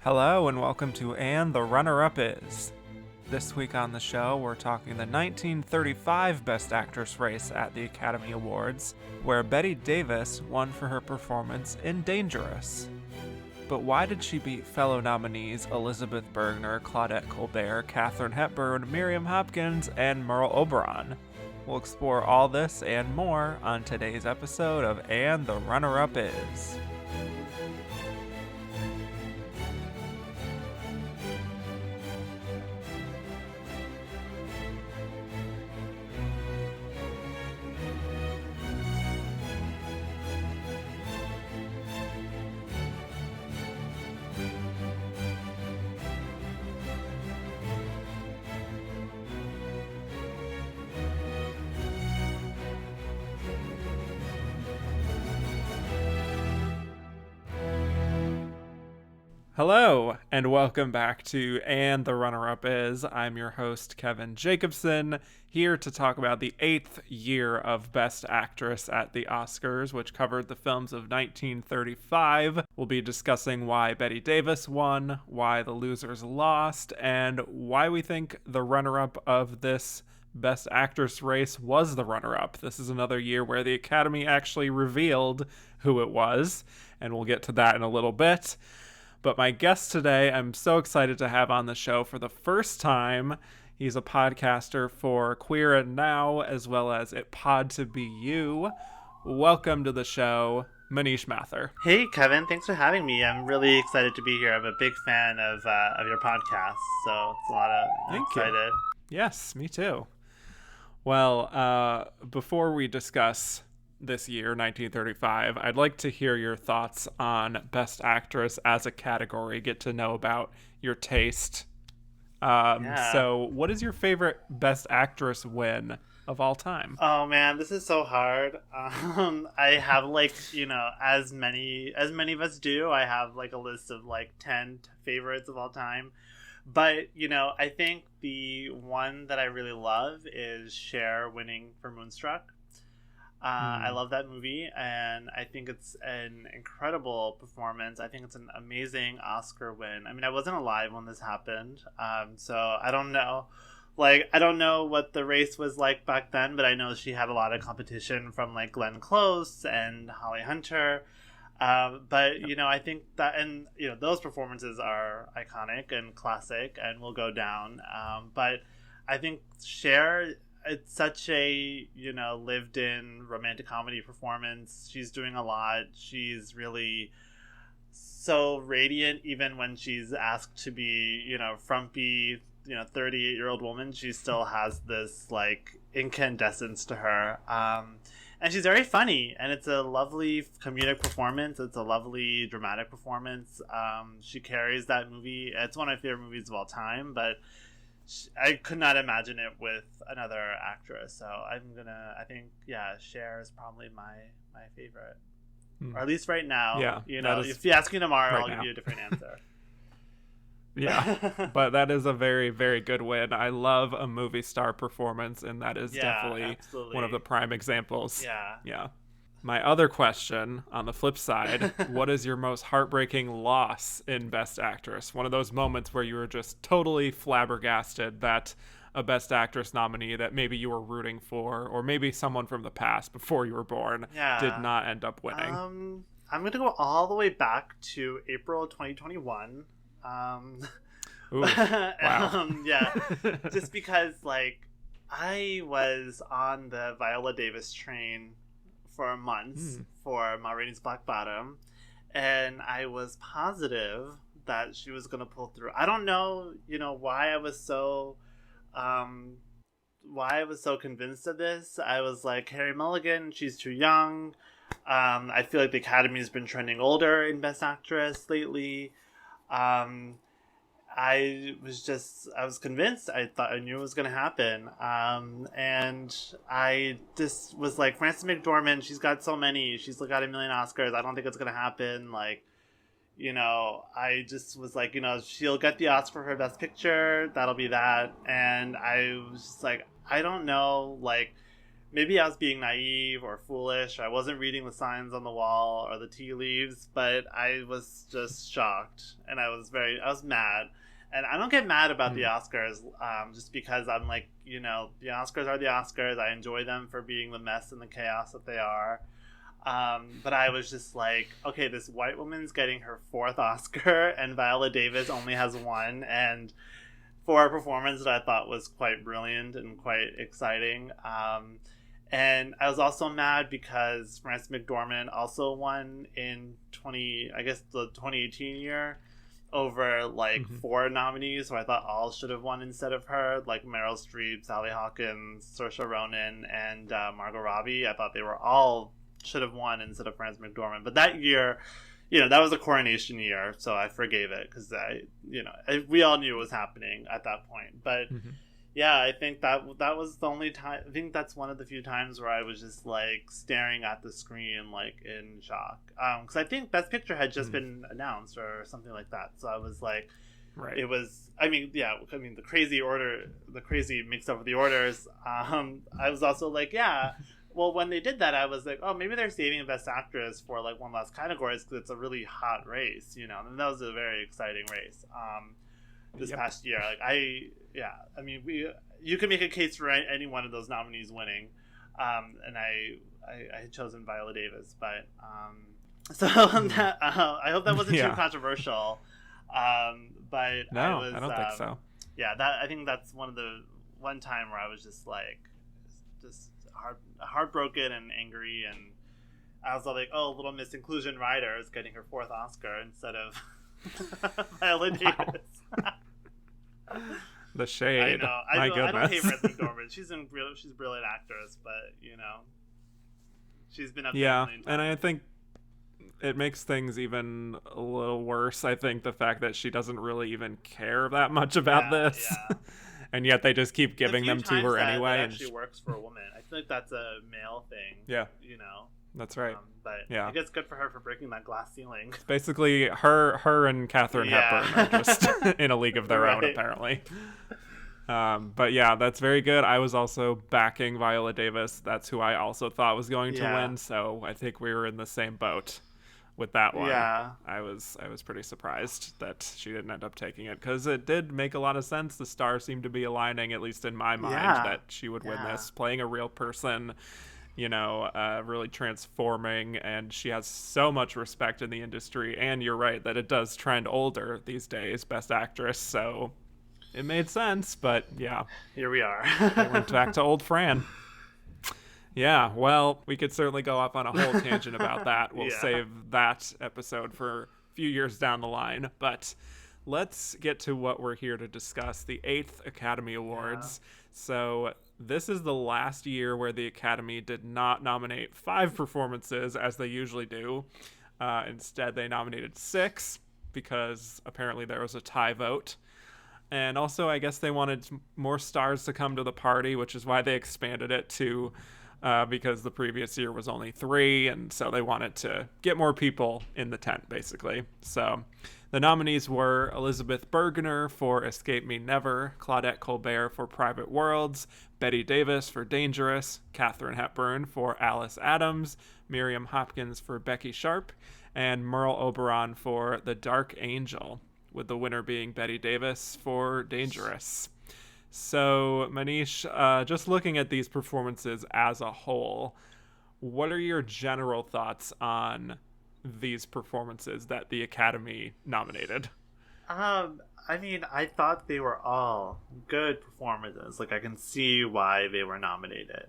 Hello and welcome to And the Runner-Up Is. This week on the show, we're talking the 1935 Best Actress race at the Academy Awards, where Bette Davis won for her performance in Dangerous. But why did she beat fellow nominees Elisabeth Bergner, Claudette Colbert, Katharine Hepburn, Miriam Hopkins, and Merle Oberon? We'll explore all this and more on today's episode of And the Runner-Up Is. Hello, and welcome back to And the Runner-Up Is. I'm your host, Kevin Jacobson, here to talk about the 8th year of Best Actress at the Oscars, which covered the films of 1935. We'll be discussing why Bette Davis won, why the losers lost, and why we think the runner-up of this Best Actress race was the runner-up. This is another year where the Academy actually revealed who it was, and we'll get to that in a little bit. But my guest today, I'm so excited to have on the show for the first time. He's a podcaster for Queer and Now, as well as It Pod to Be You. Welcome to the show, Manish Mathur. Hey, Kevin. Thanks for having me. I'm really excited to be here. I'm a big fan of your podcast, so it's a lot of excited. You. Yes, me too. Well, before we discuss this year, 1935, I'd like to hear your thoughts on Best Actress as a category, get to know about your taste. So what is your favorite Best Actress win of all time? Oh man, this is so hard. I have as many of us do, I have a list of 10 favorites of all time. But, I think the one that I really love is Cher winning for Moonstruck. I love that movie, and I think it's an incredible performance. I think it's an amazing Oscar win. I mean, I wasn't alive when this happened, so I don't know. I don't know what the race was like back then, but I know she had a lot of competition from, Glenn Close and Holly Hunter. But, I think that, and, those performances are iconic and classic and will go down. But I think Cher, it's such a, lived in romantic comedy performance. She's doing a lot. She's really so radiant, even when she's asked to be, frumpy, 38-year-old woman. She still has this incandescence to her. And she's very funny, and it's a lovely comedic performance. It's a lovely dramatic performance. She carries that movie. It's one of my favorite movies of all time, but I could not imagine it with another actress. So I think Cher is probably my favorite, or at least right now. Yeah, if you ask me tomorrow, right I'll now. give you a different answer. Yeah, but that is a very, very good win. I love a movie star performance, and that is definitely absolutely one of the prime examples. Yeah. My other question, on the flip side, what is your most heartbreaking loss in Best Actress? One of those moments where you were just totally flabbergasted that a Best Actress nominee that maybe you were rooting for, or maybe someone from the past before you were born, did not end up winning. I'm going to go all the way back to April 2021. Ooh, wow. Just because I was on the Viola Davis train for months for Ma Rainey's Black Bottom, and I was positive that she was going to pull through. I don't know, why I was so convinced of this. I was like, Carey Mulligan, she's too young. I feel like the Academy's been trending older in Best Actress lately. I was convinced. I knew it was going to happen. And I just was like, Frances McDormand, she's got so many. She's got a million Oscars. I don't think it's going to happen. I just was like, she'll get the Oscar for her Best Picture. That'll be that. And I was just like, I don't know, maybe I was being naive or foolish. I wasn't reading the signs on the wall or the tea leaves, but I was just shocked, and I was mad. And I don't get mad about the Oscars just because I'm like, you know, the Oscars are the Oscars. I enjoy them for being the mess and the chaos that they are. But I was just like, okay, this white woman's getting her 4th Oscar, and Viola Davis only has 1, and for a performance that I thought was quite brilliant and quite exciting. And I was also mad because Frances McDormand also won in the 2018 year over like 4 nominees, so I thought all should have won instead of her, like Meryl Streep, Sally Hawkins, Saoirse Ronan, and Margot Robbie. I thought they were all should have won instead of Frances McDormand. But that year, you know, that was a coronation year, so I forgave it because we all knew it was happening at that point. But yeah, I think that was the only time. I think that's one of the few times where I was just like staring at the screen like in shock. Because I think Best Picture had just been announced or something like that. So I was like, right. It was. I mean, the crazy mix up of the orders. I was also like, yeah. Well, when they did that, I was like, oh, maybe they're saving Best Actress for like one last category because it's a really hot race, you know. And that was a very exciting race. This past year, you can make a case for any one of those nominees winning, and I had chosen Viola Davis, but I hope that wasn't too controversial. But no, I don't think so. Yeah, I think that's one time where I was just like, heartbroken and angry, and I was like, oh, Little Miss Inclusion Rider is getting her 4th Oscar instead of Viola Davis. The shade. I know. I don't hate Frances McDormand. She's a brilliant actress, but you know, she's been up there a million times. And I think it makes things even a little worse. I think the fact that she doesn't really even care that much about this, and yet they just keep giving them to her anyway. That actually works for a woman. I feel like that's a male thing. Yeah, you know. That's right. But I guess good for her for breaking that glass ceiling. Basically, her and Katharine Hepburn are just in a league of their own, apparently. But yeah, that's very good. I was also backing Viola Davis. That's who I also thought was going to win. So I think we were in the same boat with that one. Yeah. I was pretty surprised that she didn't end up taking it because it did make a lot of sense. The stars seemed to be aligning, at least in my mind, that she would win this, playing a real person. You know, really transforming, and she has so much respect in the industry. And you're right that it does trend older these days, Best Actress. So it made sense, but yeah, here we are. They went back to old Fran. Yeah, well, we could certainly go off on a whole tangent about that. We'll save that episode for a few years down the line. But let's get to what we're here to discuss, the 8th Academy Awards. So this is the last year where the Academy did not nominate 5 performances as they usually do. Instead, they nominated 6 because apparently there was a tie vote. And also, I guess they wanted more stars to come to the party, which is why they expanded it to because the previous year was only 3. And so they wanted to get more people in the tent, basically. So the nominees were Elisabeth Bergner for Escape Me Never, Claudette Colbert for Private Worlds, Bette Davis for Dangerous, Katharine Hepburn for Alice Adams, Miriam Hopkins for Becky Sharp, and Merle Oberon for The Dark Angel, with the winner being Bette Davis for Dangerous. So, Manish, just looking at these performances as a whole, what are your general thoughts on these performances that the Academy nominated? I mean, I thought they were all good performances. Like, I can see why they were nominated.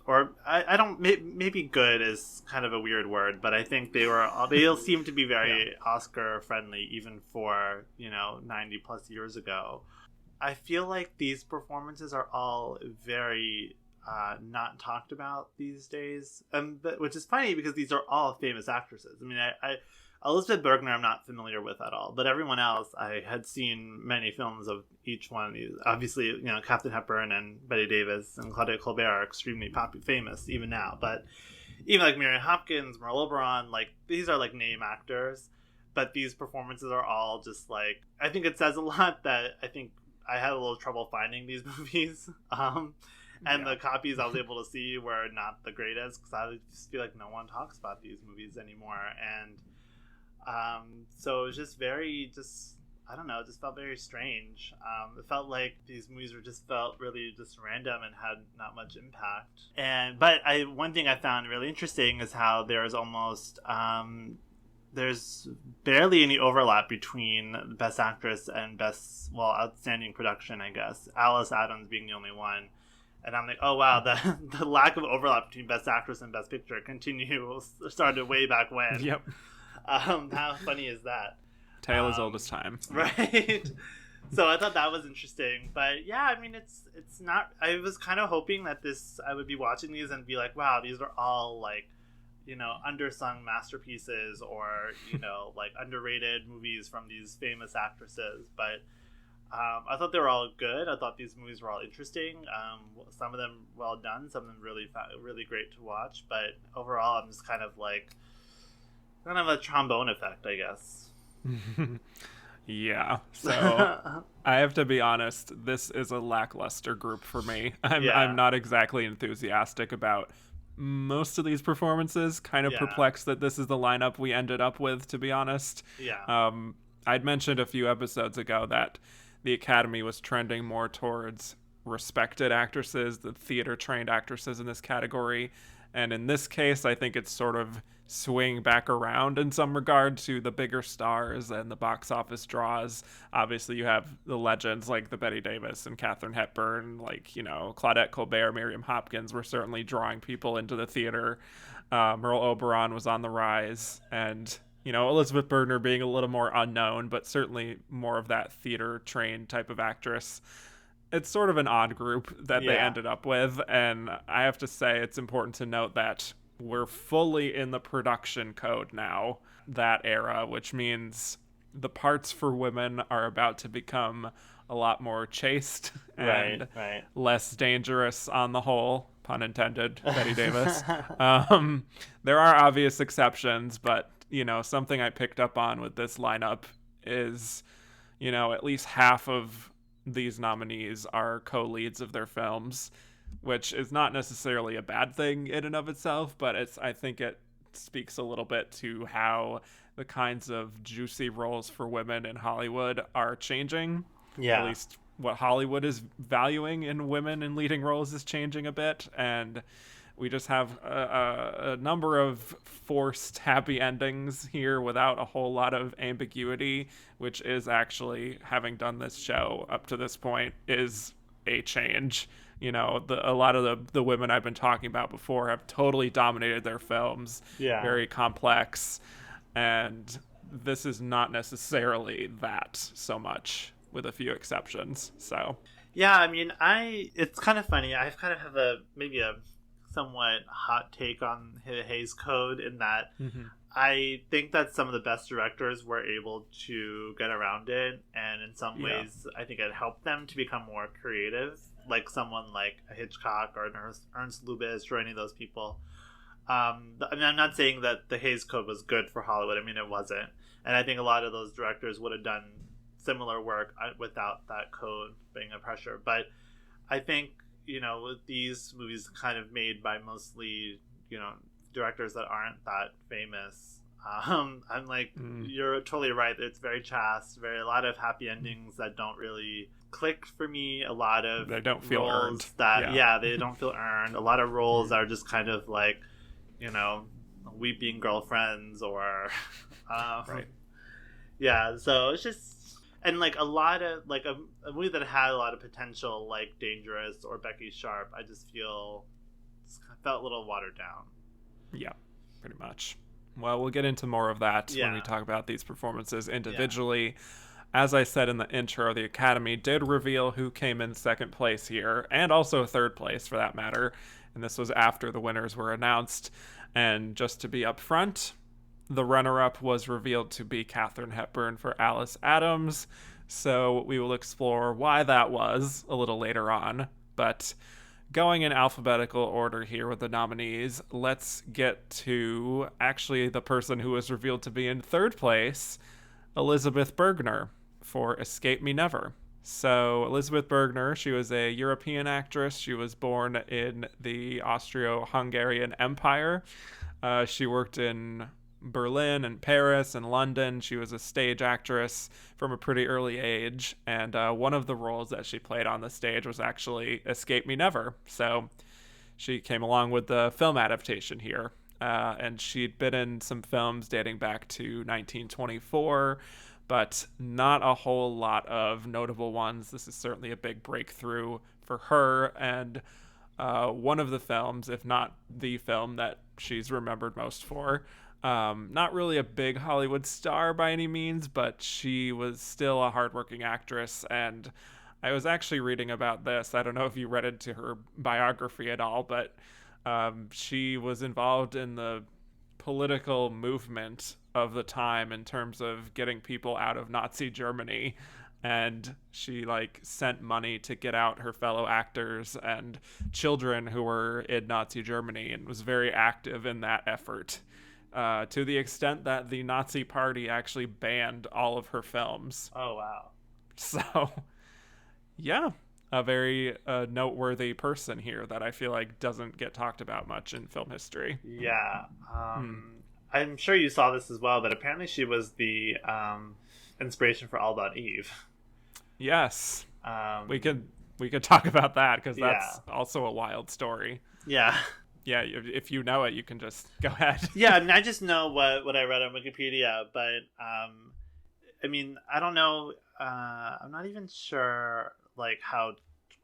Or I don't. Maybe good is kind of a weird word, but I think they all seem to be very Oscar friendly, even for 90 plus years ago. I feel like these performances are all very not talked about these days, which is funny because these are all famous actresses. I mean, Elisabeth Bergner I'm not familiar with at all, but everyone else I had seen many films of each one of these. Obviously, Katharine Hepburn and Bette Davis and Claudette Colbert are extremely famous even now, but even like Miriam Hopkins, Merle Oberon, like these are like name actors, but these performances are all just like, I think it says a lot that I think I had a little trouble finding these movies. And the copies I was able to see were not the greatest, because I just feel like no one talks about these movies anymore. And so it was just very, I don't know, it just felt very strange. It felt like these movies felt really just random and had not much impact. But one thing I found really interesting is how there's almost there's barely any overlap between Best Actress and Outstanding Production, I guess. Alice Adams being the only one. And I'm like, oh wow, the lack of overlap between Best Actress and Best Picture started way back when. Yep. How funny is that? Tale as old as time. Right. So I thought that was interesting. But yeah, I mean, it's not, I was kind of hoping that I would be watching these and be like, wow, these are all like, you know, undersung masterpieces, or, you know, like underrated movies from these famous actresses. But I thought they were all good. I thought these movies were all interesting. Some of them well done, some of them really great to watch. But overall, I'm just kind of a trombone effect, I guess. Yeah. So I have to be honest, this is a lackluster group for me. I'm not exactly enthusiastic about most of these performances. Kind of perplexed that this is the lineup we ended up with, to be honest. Yeah. I'd mentioned a few episodes ago that the Academy was trending more towards respected actresses, the theater-trained actresses in this category. And in this case, I think it's sort of swing back around in some regard to the bigger stars and the box office draws. Obviously, you have the legends like the Bette Davis and Katharine Hepburn, like, you know, Claudette Colbert, Miriam Hopkins were certainly drawing people into the theater. Merle Oberon was on the rise, and, you know, Elisabeth Bergner being a little more unknown, but certainly more of that theater-trained type of actress. It's sort of an odd group that they ended up with, and I have to say it's important to note that we're fully in the production code now, that era, which means the parts for women are about to become a lot more chaste and less dangerous on the whole, pun intended, Bette Davis. There are obvious exceptions, but, you know, something I picked up on with this lineup is, you know, at least half of these nominees are co-leads of their films, which is not necessarily a bad thing in and of itself, but I think it speaks a little bit to how the kinds of juicy roles for women in Hollywood are changing. Yeah. At least what Hollywood is valuing in women in leading roles is changing a bit, and we just have a number of forced happy endings here without a whole lot of ambiguity, which is actually, having done this show up to this point, is a change. You know, a lot of the women I've been talking about before have totally dominated their films. Yeah. Very complex. And this is not necessarily that so much, with a few exceptions. So. Yeah, I mean, it's kind of funny. I kind of have maybe a somewhat hot take on the Hays Code, in that I think that some of the best directors were able to get around it, and in some ways I think it helped them to become more creative, like someone like a Hitchcock or Ernst Lubitsch or any of those people. I mean, I'm not saying that the Hays Code was good for Hollywood. I mean, it wasn't, and I think a lot of those directors would have done similar work without that code being a pressure. But I think, you know, with these movies kind of made by mostly, you know, directors that aren't that famous, I'm like, you're totally right. It's very chaste, a lot of happy endings that don't really click for me. A lot of they don't feel earned. They don't feel earned. A lot of roles are just kind of like, you know, weeping girlfriends or, yeah. So it's just. And, like, a lot of, like, a movie that had a lot of potential, like Dangerous or Becky Sharp, I just felt a little watered down. Yeah, pretty much. Well, we'll get into more of that when we talk about these performances individually. Yeah. As I said in the intro, the Academy did reveal who came in second place here, and also third place, for that matter. And this was after the winners were announced. And just to be upfront, the runner-up was revealed to be Katharine Hepburn for Alice Adams, so we will explore why that was a little later on. But going in alphabetical order here with the nominees, let's get to actually the person who was revealed to be in third place, Elisabeth Bergner for Escape Me Never. So Elisabeth Bergner, she was a European actress. She was born in the Austro-Hungarian Empire. She worked in Berlin and Paris and London. She was a stage actress from a pretty early age, and one of the roles that she played on the stage was actually Escape Me Never. So she came along with the film adaptation here, and she'd been in some films dating back to 1924, but not a whole lot of notable ones. This is certainly a big breakthrough for her, and one of the films, if not the film that she's remembered most for. Not really a big Hollywood star by any means, but she was still a hardworking actress. And I was actually reading about this. I don't know if you read into her biography at all, but she was involved in the political movement of the time in terms of getting people out of Nazi Germany. And she sent money to get out her fellow actors and children who were in Nazi Germany, and was very active in that effort, to the extent that the Nazi Party actually banned all of her films. Oh, wow. So, yeah, a very noteworthy person here that I feel like doesn't get talked about much in film history. Yeah. I'm sure you saw this as well, but apparently she was the inspiration for All About Eve. Yes. We could talk about that, because that's also a wild story. Yeah. Yeah, if you know it, you can just go ahead. Yeah, I mean, I just know what I read on Wikipedia, but I mean, I don't know. I'm not even sure how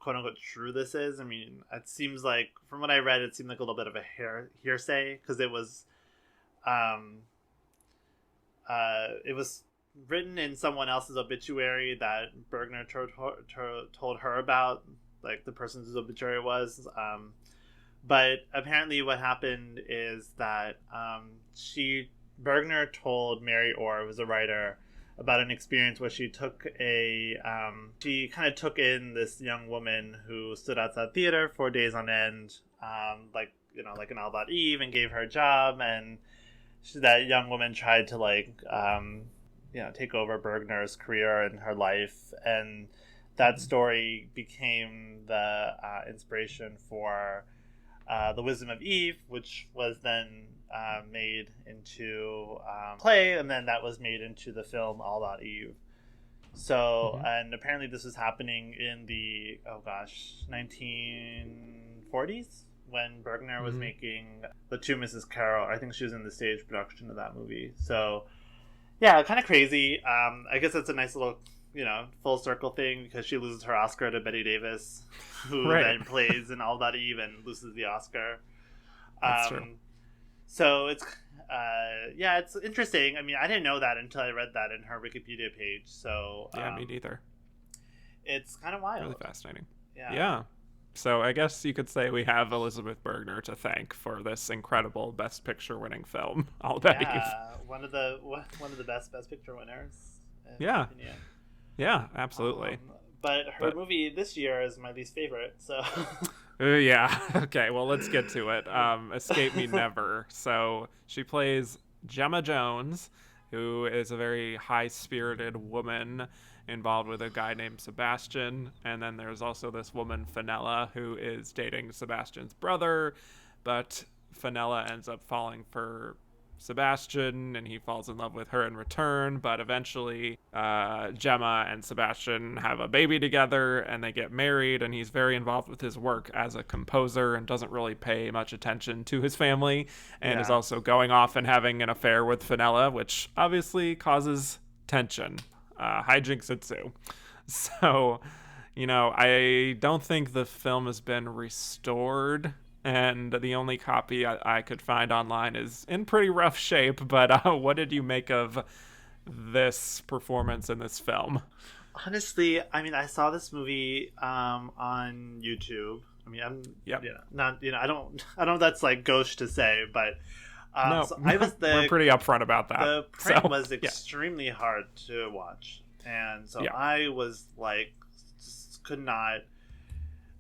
quote unquote true this is. I mean, it seems like, from what I read, it seemed like a little bit of a hearsay, because it was written in someone else's obituary that Bergner told her about, the person whose obituary it was. But apparently what happened is that Bergner told Mary Orr, who was a writer, about an experience where she took she kind of took in this young woman who stood outside theater for days on end, like an All About Eve, and gave her a job, and that young woman tried to take over Bergner's career and her life, and that story became the inspiration for The Wisdom of Eve, which was then made into play, and then that was made into the film All About Eve. So, and apparently this was happening in the 1940s, when Bergner was making The Two Mrs. Carroll. I think she was in the stage production of that movie. So, yeah, kind of crazy. I guess that's a nice little, full circle thing, because she loses her Oscar to Bette Davis, who then plays in All About Eve and loses the Oscar. That's true. So it's, it's interesting. I mean, I didn't know that until I read that in her Wikipedia page. So yeah, me neither. It's kind of wild. Really fascinating. Yeah. So I guess you could say we have Elisabeth Bergner to thank for this incredible Best Picture winning film, All About Eve. One of the best Picture winners. In yeah. my opinion. Yeah, absolutely. But her movie this year is my least favorite. So. Yeah. Okay. Well, let's get to it. Escape Me Never. So she plays Gemma Jones, who is a very high-spirited woman involved with a guy named Sebastian, and then there's also this woman Fenella, who is dating Sebastian's brother, but Fenella ends up falling for Sebastian, and he falls in love with her in return. But eventually Gemma and Sebastian have a baby together, and they get married, and he's very involved with his work as a composer and doesn't really pay much attention to his family, and is also going off and having an affair with Fenella, which obviously causes tension. Hijinks ensue. So, I don't think the film has been restored, and the only copy I could find online is in pretty rough shape. But what did you make of this performance in this film? Honestly, I mean, I saw this movie on YouTube. I mean, I don't know if that's gauche to say, but no, so I was we're pretty upfront about that. The print was extremely hard to watch, and so I was just could not.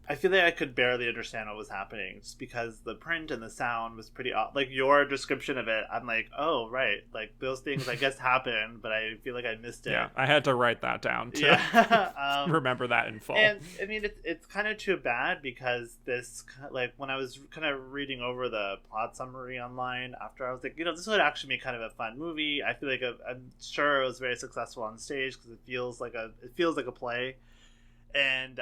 I feel like I could barely understand what was happening just because the print and the sound was pretty odd. Like your description of it, I'm like, oh, right. Like those things I guess happened, but I feel like I missed it. Yeah, I had to write that down to remember that in full. And I mean, it's kind of too bad because this, like when I was kind of reading over the plot summary online after, I was like, this would actually be kind of a fun movie. I feel like I'm sure it was very successful on stage because it feels like a play. And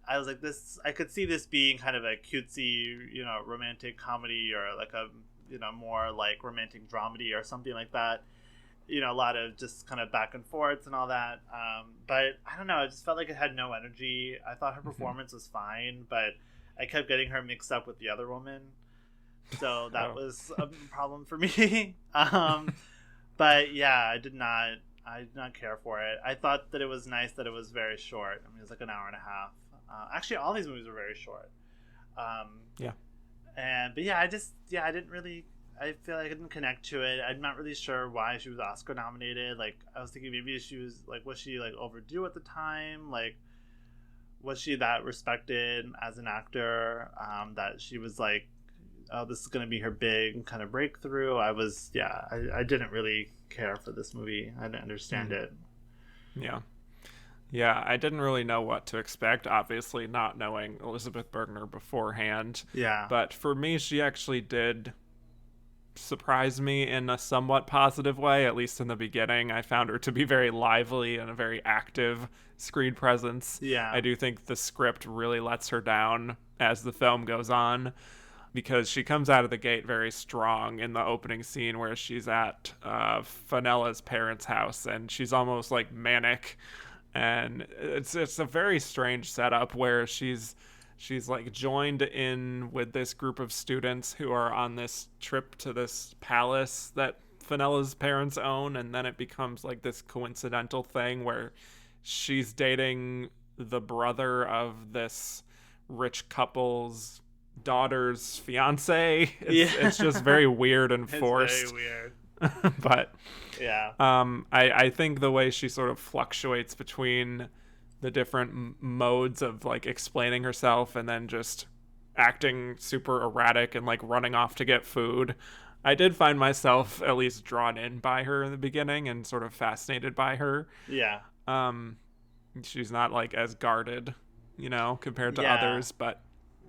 I was like, I could see this being kind of a cutesy, romantic comedy or like a, more like romantic dramedy or something like that. A lot of just kind of back and forths and all that. But I don't know. I just felt like it had no energy. I thought her performance was fine, but I kept getting her mixed up with the other woman. So that was a problem for me. But yeah, I did not care for it. I thought that it was nice that it was very short. I mean, it was like an hour and a half. Actually, all these movies were very short. Yeah. I didn't really. I feel like I didn't connect to it. I'm not really sure why she was Oscar nominated. Like, I was thinking maybe she was like, was she like overdue at the time? Like, was she that respected as an actor? That she was like, oh, this is going to be her big kind of breakthrough. I didn't really care for this movie. I didn't understand it. Yeah, I didn't really know what to expect, obviously not knowing Elisabeth Bergner beforehand. Yeah. But for me, she actually did surprise me in a somewhat positive way, at least in the beginning. I found her to be very lively and a very active screen presence. Yeah. I do think the script really lets her down as the film goes on, because she comes out of the gate very strong in the opening scene where she's at Fenella's parents' house, and she's almost like manic, and it's a very strange setup where she's like joined in with this group of students who are on this trip to this palace that Fenella's parents own, and then it becomes like this coincidental thing where she's dating the brother of this rich couple's daughter's fiance. It's just very weird and forced. It's very weird. But yeah, I think the way she sort of fluctuates between the different modes of like explaining herself and then just acting super erratic and like running off to get food, I did find myself at least drawn in by her in the beginning and sort of fascinated by her. Yeah. She's not like as guarded, compared to others, but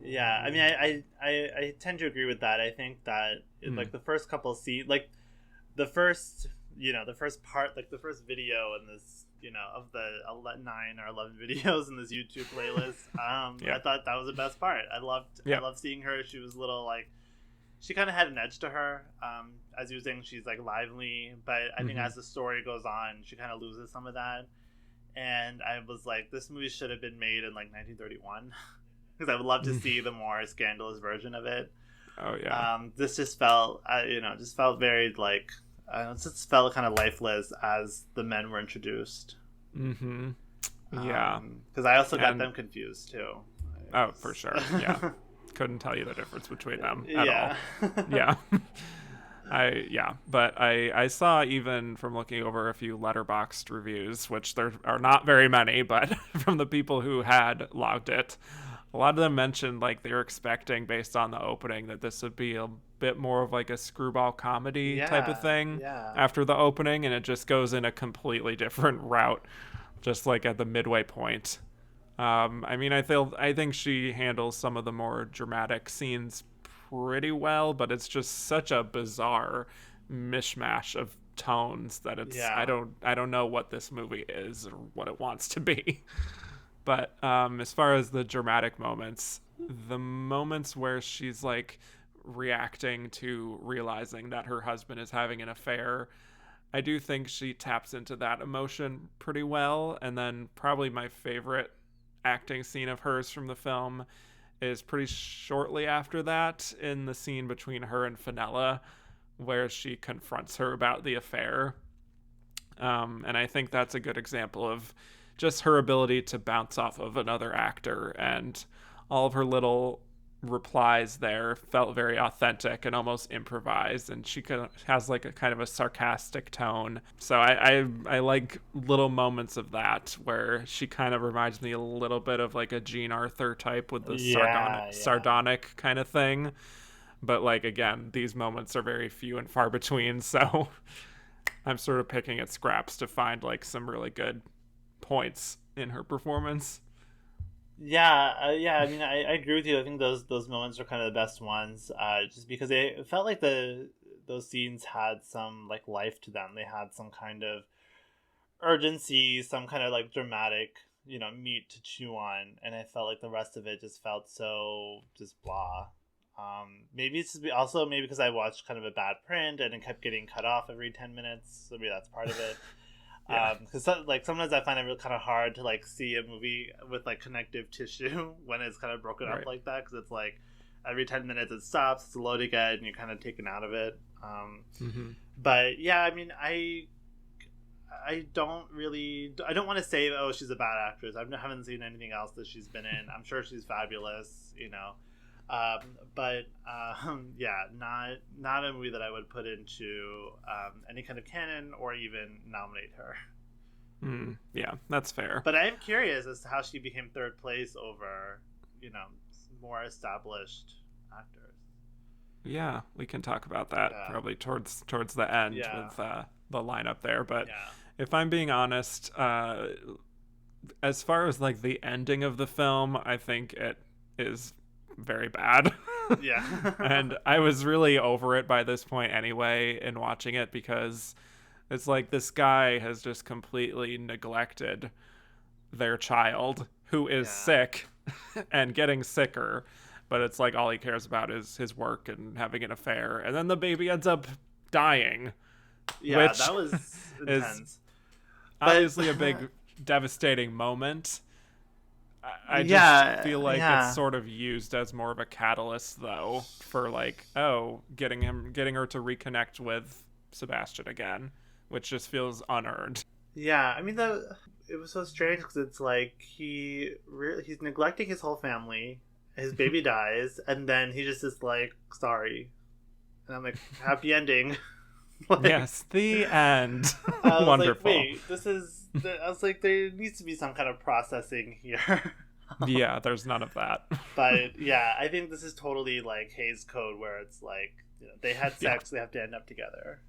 yeah, I mean, I tend to agree with that. I think that like the first couple scenes, like the first part, like the first video in this, of the 9 or 11 videos in this YouTube playlist, I thought that was the best part. I loved seeing her. She was a little like, she kind of had an edge to her. As you were saying, she's like lively, but I think as the story goes on, she kind of loses some of that. And I was like, this movie should have been made in like 1931. Because I would love to see the more scandalous version of it. Oh yeah. This just felt, very like, it just felt kind of lifeless as the men were introduced. Yeah. Because I also got them confused too. Oh, for sure. Yeah. Couldn't tell you the difference between them at all. Yeah. But I saw, even from looking over a few Letterboxd reviews, which there are not very many, but from the people who had logged it, a lot of them mentioned like they were expecting, based on the opening, that this would be a bit more of like a screwball comedy type of thing after the opening, and it just goes in a completely different route, just like at the midway point. I mean, I think she handles some of the more dramatic scenes pretty well, but it's just such a bizarre mishmash of tones that it's I don't know what this movie is or what it wants to be. But as far as the dramatic moments, the moments where she's like reacting to realizing that her husband is having an affair, I do think she taps into that emotion pretty well. And then probably my favorite acting scene of hers from the film is pretty shortly after that, in the scene between her and Fenella, where she confronts her about the affair. And I think that's a good example of just her ability to bounce off of another actor, and all of her little replies there felt very authentic and almost improvised, and she has like a kind of a sarcastic tone. So I like little moments of that where she kind of reminds me a little bit of like a Jean Arthur type with the sardonic kind of thing. But like, again, these moments are very few and far between, so I'm sort of picking at scraps to find like some really good points in her performance. Yeah. I mean, I agree with you. I think those moments are kind of the best ones, just because it felt like those scenes had some like life to them. They had some kind of urgency, some kind of like dramatic, meat to chew on, and I felt like the rest of it just felt so just blah. Maybe it's also maybe because I watched kind of a bad print and it kept getting cut off every 10 minutes, so maybe that's part of it. Because like sometimes I find it really kind of hard to like see a movie with like connective tissue when it's kind of broken up like that, because it's like every 10 minutes it stops, it's loading again, and you're kind of taken out of it. But yeah, I mean, I don't want to say, oh, she's a bad actress. I haven't seen anything else that she's been in. I'm sure she's fabulous, but not a movie that I would put into any kind of canon or even nominate her. Yeah, that's fair. But I am curious as to how she became third place over, more established actors. Yeah, we can talk about that probably towards the end with the lineup there. But if I'm being honest, as far as like the ending of the film, I think it is very bad. And I was really over it by this point anyway in watching it, because it's like this guy has just completely neglected their child who is sick and getting sicker, but it's like all he cares about is his work and having an affair, and then the baby ends up dying, which that was intense. Is obviously a big devastating moment. I just feel like it's sort of used as more of a catalyst, though, for like, getting her to reconnect with Sebastian again, which just feels unearned. Yeah, I mean, it was so strange because it's like he's neglecting his whole family. His baby dies, and then he just is like, sorry, and I'm like, happy ending. Like, yes, the end. Wonderful. Like, wait, I was like, there needs to be some kind of processing here. Yeah, there's none of that. But yeah, I think this is totally like Hays Code, where it's like, they had sex, they have to end up together.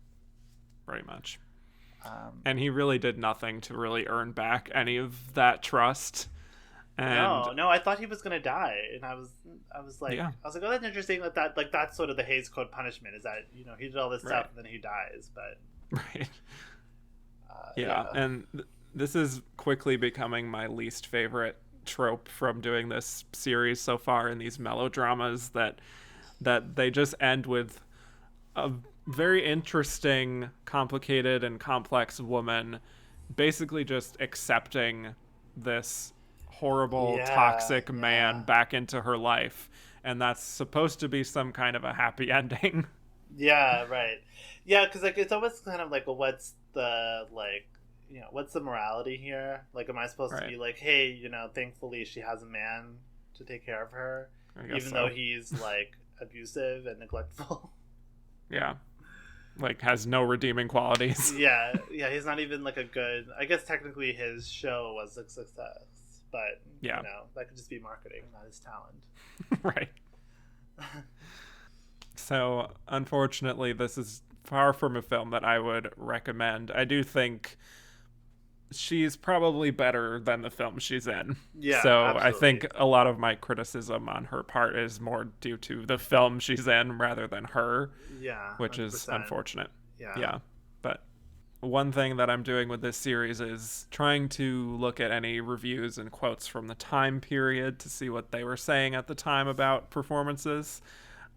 Very much. And he really did nothing to really earn back any of that trust. And no, I thought he was gonna die, and I was like, oh, that's interesting. That's sort of the Hays Code punishment, is that he did all this stuff and then he dies, but and this is quickly becoming my least favorite trope from doing this series so far in these melodramas, that they just end with a very interesting, complicated, and complex woman basically just accepting this horrible, toxic man back into her life, and that's supposed to be some kind of a happy ending. Yeah, right. Yeah, because like it's always kind of like, well, what's the what's the morality here? Like, am I supposed to be like, hey, thankfully she has a man to take care of her, even though he's like abusive and neglectful? Yeah. Like, has no redeeming qualities. Yeah, he's not even like a good. I guess technically his show was a success, but that could just be marketing, not his talent. Right. So, unfortunately, this is far from a film that I would recommend. I do think she's probably better than the film she's in. Yeah. So absolutely. I think a lot of my criticism on her part is more due to the film she's in rather than her. Yeah. Which 100%. Is unfortunate. Yeah. But one thing that I'm doing with this series is trying to look at any reviews and quotes from the time period to see what they were saying at the time about performances.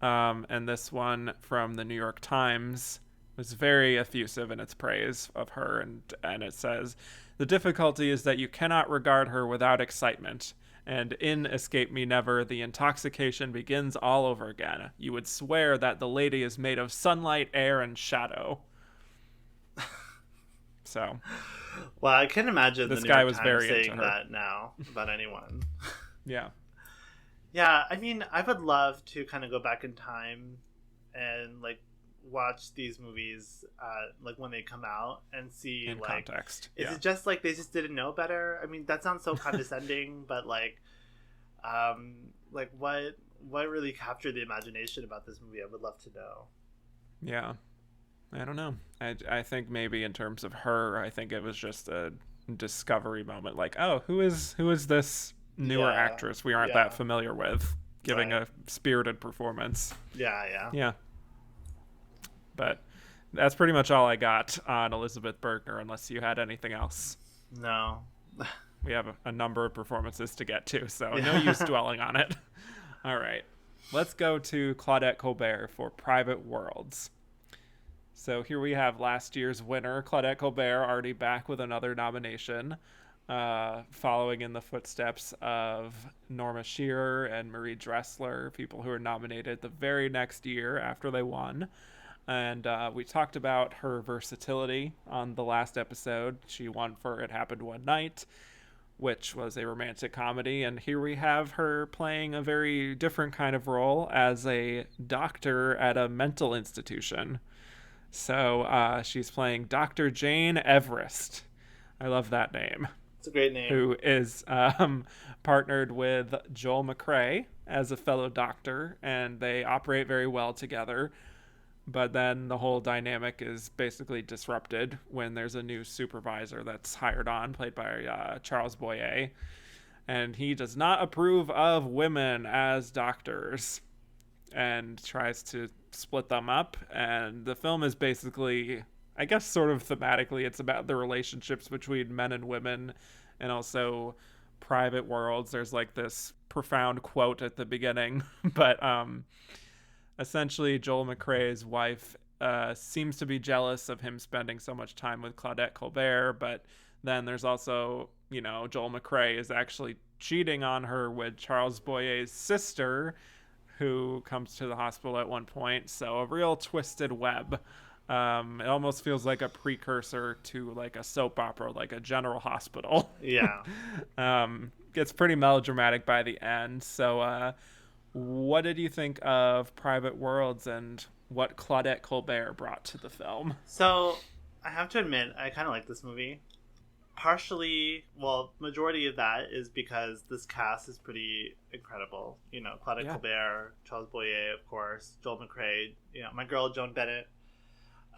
And this one from the New York Times was very effusive in its praise of her, and it says, "The difficulty is that you cannot regard her without excitement, and in Escape Me Never, the intoxication begins all over again. You would swear that the lady is made of sunlight, air, and shadow." So, well, I can imagine this the New guy York was Times very saying into her. That now about anyone. Yeah. Yeah, I mean, I would love to kind of go back in time and like watch these movies like when they come out and see In like context. is Yeah. it just like they just didn't know better? I mean, that sounds so condescending, but like what really captured the imagination about this movie? I would love to know. Yeah. I don't know. I think maybe in terms of her, I think it was just a discovery moment. Like, oh, who is this newer Yeah, actress we aren't yeah, that familiar with, giving right. a spirited performance. Yeah, yeah. Yeah. But that's pretty much all I got on Elisabeth Bergner, unless you had anything else. No. We have a number of performances to get to, so no Yeah. use dwelling on it. All right. Let's go to Claudette Colbert for Private Worlds. So here we have last year's winner, Claudette Colbert, already back with another nomination, following in the footsteps of Norma Shearer and Marie Dressler, people who were nominated the very next year after they won. And we talked about her versatility on the last episode. She won for It Happened One Night, which was a romantic comedy. And here we have her playing a very different kind of role as a doctor at a mental institution. So she's playing Dr. Jane Everest. I love that name. It's a great name. Who is partnered with Joel McCrea as a fellow doctor, and they operate very well together. But then the whole dynamic is basically disrupted when there's a new supervisor that's hired on, played by Charles Boyer. And he does not approve of women as doctors and tries to split them up. And the film is basically, I guess, sort of thematically, it's about the relationships between men and women and also private worlds. There's like this profound quote at the beginning, but essentially Joel McCrea's wife seems to be jealous of him spending so much time with Claudette Colbert, but then there's also, Joel McCrea is actually cheating on her with Charles Boyer's sister, who comes to the hospital at one point. So a real twisted web. It almost feels like a precursor to like a soap opera, like a General Hospital. Yeah. Gets pretty melodramatic by the end. So what did you think of Private Worlds and what Claudette Colbert brought to the film? So I have to admit, I kind of like this movie. Partially, well, majority of that is because this cast is pretty incredible. Claudette Colbert, Charles Boyer, of course, Joel McCrea, my girl Joan Bennett.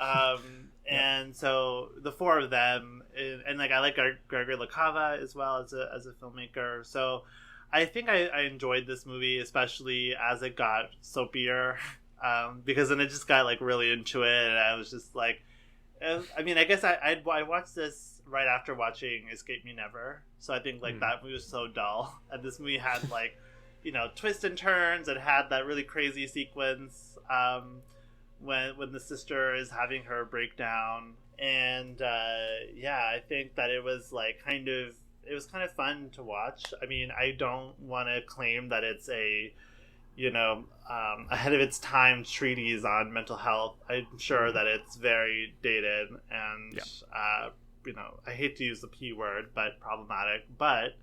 And so the four of them, and like I like Gregory LaCava as well as a filmmaker. So I think I enjoyed this movie, especially as it got soapier, because then it just got like really into it, and I was just like, I mean, I guess I watched this right after watching Escape Me Never, so I think like that movie was so dull, and this movie had like, twists and turns. It had that really crazy sequence when the sister is having her breakdown, and I think that it was like kind of fun to watch. I mean, I don't want to claim that it's a ahead of its time treatise on mental health. I'm sure that it's very dated and I hate to use the P word, but problematic. But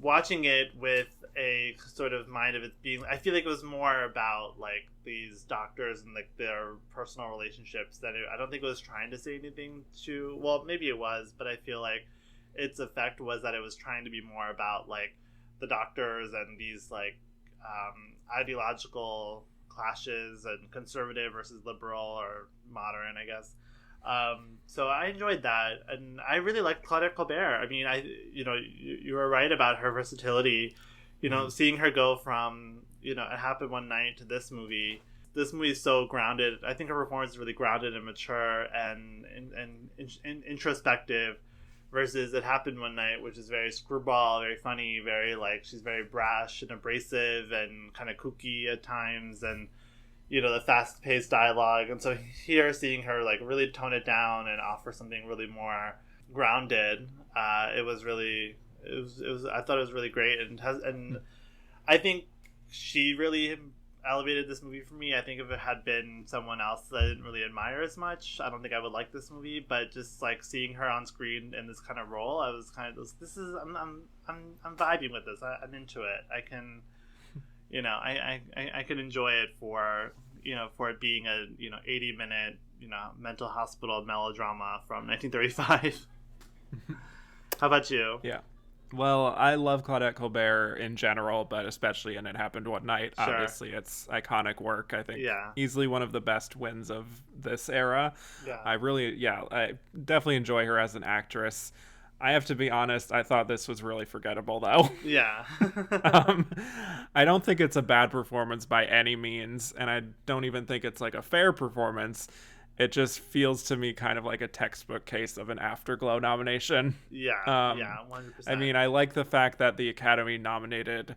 watching it with a sort of mind of it being, I feel like it was more about like these doctors and like their personal relationships than I don't think it was trying to say anything to, well, maybe it was, but I feel like its effect was that it was trying to be more about like the doctors and these like ideological clashes and conservative versus liberal or modern, I guess. So I enjoyed that, and I really liked Claudette Colbert. I mean, you were right about her versatility. Seeing her go from It Happened One Night to this movie. This movie is so grounded. I think her performance is really grounded and mature and introspective, versus It Happened One Night, which is very screwball, very funny, very like she's very brash and abrasive and kind of kooky at times, and the fast-paced dialogue. And so here, seeing her like really tone it down and offer something really more grounded, it was I thought it was really great, and I think she really elevated this movie for me. I think if it had been someone else that I didn't really admire as much, I don't think I would like this movie. But just like seeing her on screen in this kind of role, I was kind of this is I'm vibing with this. I'm into it. I can, I can enjoy it for for it being a 80-minute mental hospital melodrama from 1935. How about you? Yeah. Well, I love Claudette Colbert in general, but especially in It Happened One Night. Sure. Obviously, it's iconic work. I think Yeah. easily one of the best wins of this era. Yeah. I definitely enjoy her as an actress. I have to be honest, I thought this was really forgettable, though. Yeah. I don't think it's a bad performance by any means, and I don't even think it's like a fair performance. It just feels to me kind of like a textbook case of an Afterglow nomination. Yeah, 100%. I mean, I like the fact that the Academy nominated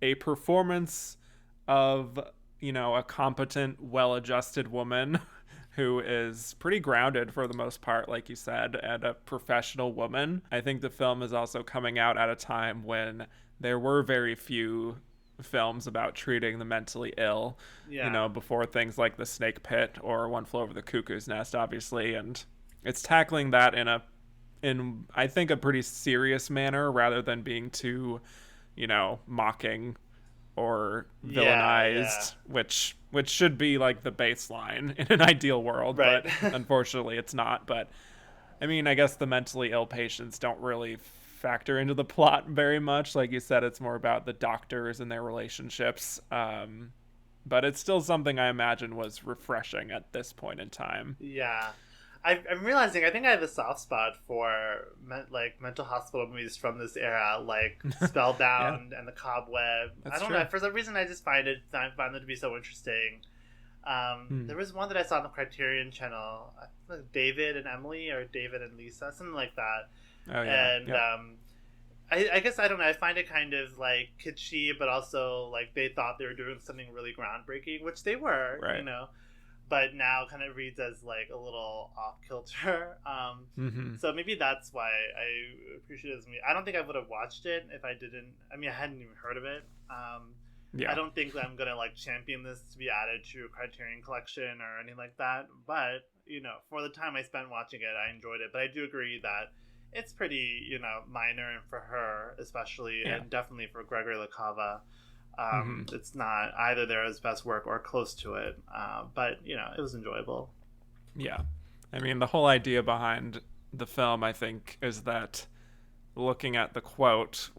a performance of, a competent, well-adjusted woman who is pretty grounded for the most part, like you said, and a professional woman. I think the film is also coming out at a time when there were very few films about treating the mentally ill, before things like The Snake Pit or One Flew Over the Cuckoo's Nest, obviously, and it's tackling that in I think a pretty serious manner rather than being too, mocking or villainized, which should be like the baseline in an ideal world, right. But unfortunately it's not. But I mean, I guess the mentally ill patients don't really factor into the plot very much. Like you said, it's more about the doctors and their relationships, but it's still something I imagine was refreshing at this point in time. I'm realizing I think I have a soft spot for mental hospital movies from this era, like Spellbound and The Cobweb. That's I don't true. know, for some reason I just find them to be so interesting. There was one that I saw on the Criterion Channel, David and Emily, or David and Lisa, something like that. Oh, yeah. And I guess, I don't know, I find it kind of like kitschy, but also like they thought they were doing something really groundbreaking, which they were, right. But now kind of reads as like a little off kilter. So maybe that's why I appreciate this movie. I don't think I would have watched it if I didn't. I mean, I hadn't even heard of it. I don't think that I'm gonna like champion this to be added to a Criterion Collection or anything like that. But for the time I spent watching it, I enjoyed it. But I do agree that it's pretty, minor, and for her especially, and definitely for Gregory LaCava, it's not either their best work or close to it. But it was enjoyable. Yeah, I mean, the whole idea behind the film, I think, is that looking at the quote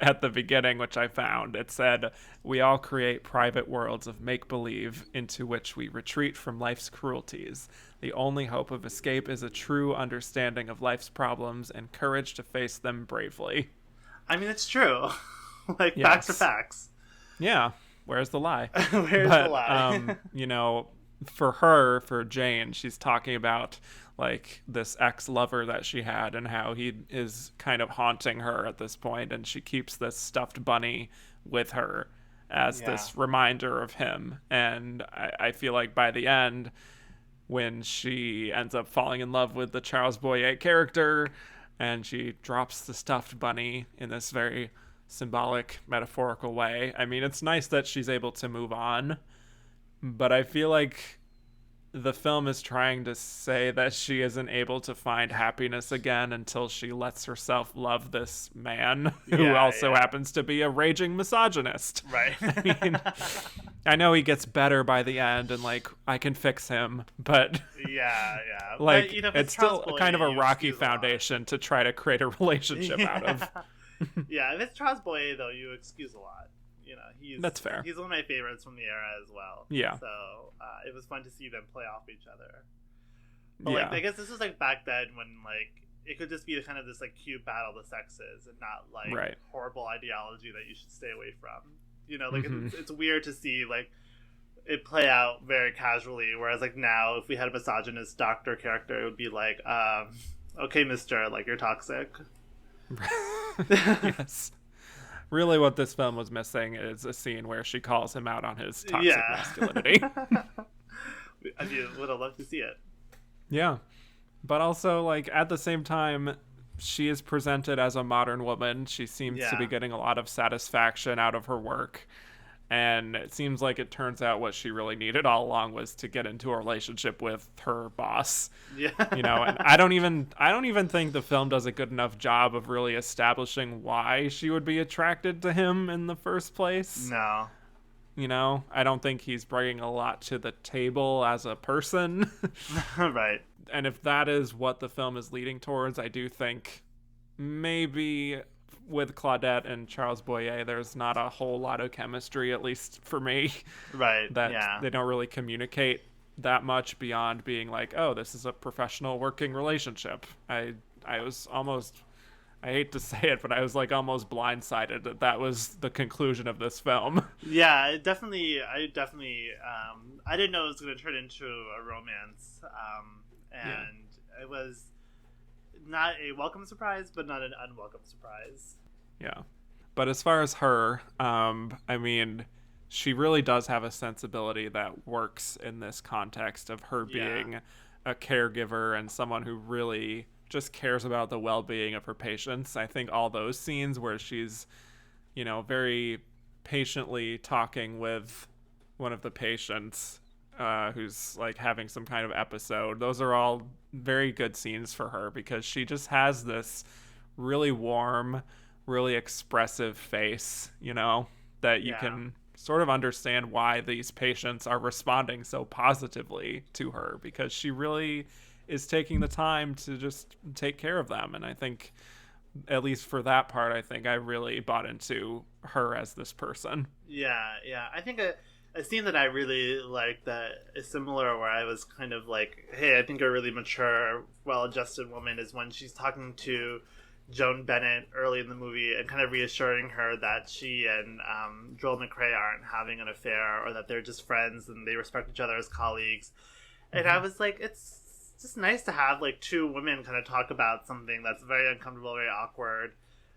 at the beginning, which I found, it said, "We all create private worlds of make-believe into which we retreat from life's cruelties. The only hope of escape is a true understanding of life's problems and courage to face them bravely." I mean, it's true. Facts are facts. Yeah. Where's the lie? The lie? For Jane, she's talking about like this ex-lover that she had and how he is kind of haunting her at this point, and she keeps this stuffed bunny with her as this reminder of him. And I feel like by the end, when she ends up falling in love with the Charles Boyer character and she drops the stuffed bunny in this very symbolic, metaphorical way, I mean, it's nice that she's able to move on, but I feel like the film is trying to say that she isn't able to find happiness again until she lets herself love this man who also happens to be a raging misogynist. Right. I mean, I know he gets better by the end and like I can fix him, but like but, it's still kind of a rocky foundation to try to create a relationship out of. If it's Charles Boyer, though, you excuse a lot. That's fair. He's one of my favorites from the era as well. Yeah. So it was fun to see them play off each other. But I guess this was like back then when like it could just be kind of this like cute battle of the sexes and not like horrible ideology that you should stay away from. It's weird to see like it play out very casually. Whereas like now, if we had a misogynist doctor character, it would be like, okay, mister, like you're toxic. Yes. Really what this film was missing is a scene where she calls him out on his toxic masculinity. I would have loved to see it. Yeah. But also, like, at the same time, she is presented as a modern woman. She seems to be getting a lot of satisfaction out of her work. And it seems like it turns out what she really needed all along was to get into a relationship with her boss. Yeah. And I don't even think the film does a good enough job of really establishing why she would be attracted to him in the first place. No. I don't think he's bringing a lot to the table as a person. Right. And if that is what the film is leading towards, I do think maybe with Claudette and Charles Boyer, there's not a whole lot of chemistry, at least for me. Right. That they don't really communicate that much beyond being like, oh, this is a professional working relationship. I was almost, I hate to say it, but I was like almost blindsided that was the conclusion of this film. Yeah, I definitely, I didn't know it was going to turn into a romance. And it was not a welcome surprise, but not an unwelcome surprise. Yeah. But as far as her, I mean, she really does have a sensibility that works in this context of her being a caregiver and someone who really just cares about the well-being of her patients. I think all those scenes where she's, very patiently talking with one of the patients who's like having some kind of episode, those are all very good scenes for her because she just has this really warm, really expressive face, that you can sort of understand why these patients are responding so positively to her because she really is taking the time to just take care of them. And I think, at least for that part, I think I really bought into her as this person. Yeah. I think a scene that I really like that is similar where I was kind of like, hey, I think a really mature, well-adjusted woman is when she's talking to Joan Bennett early in the movie and kind of reassuring her that she and Joel McCrea aren't having an affair or that they're just friends and they respect each other as colleagues. And I was like, it's just nice to have like two women kind of talk about something that's very uncomfortable, very awkward,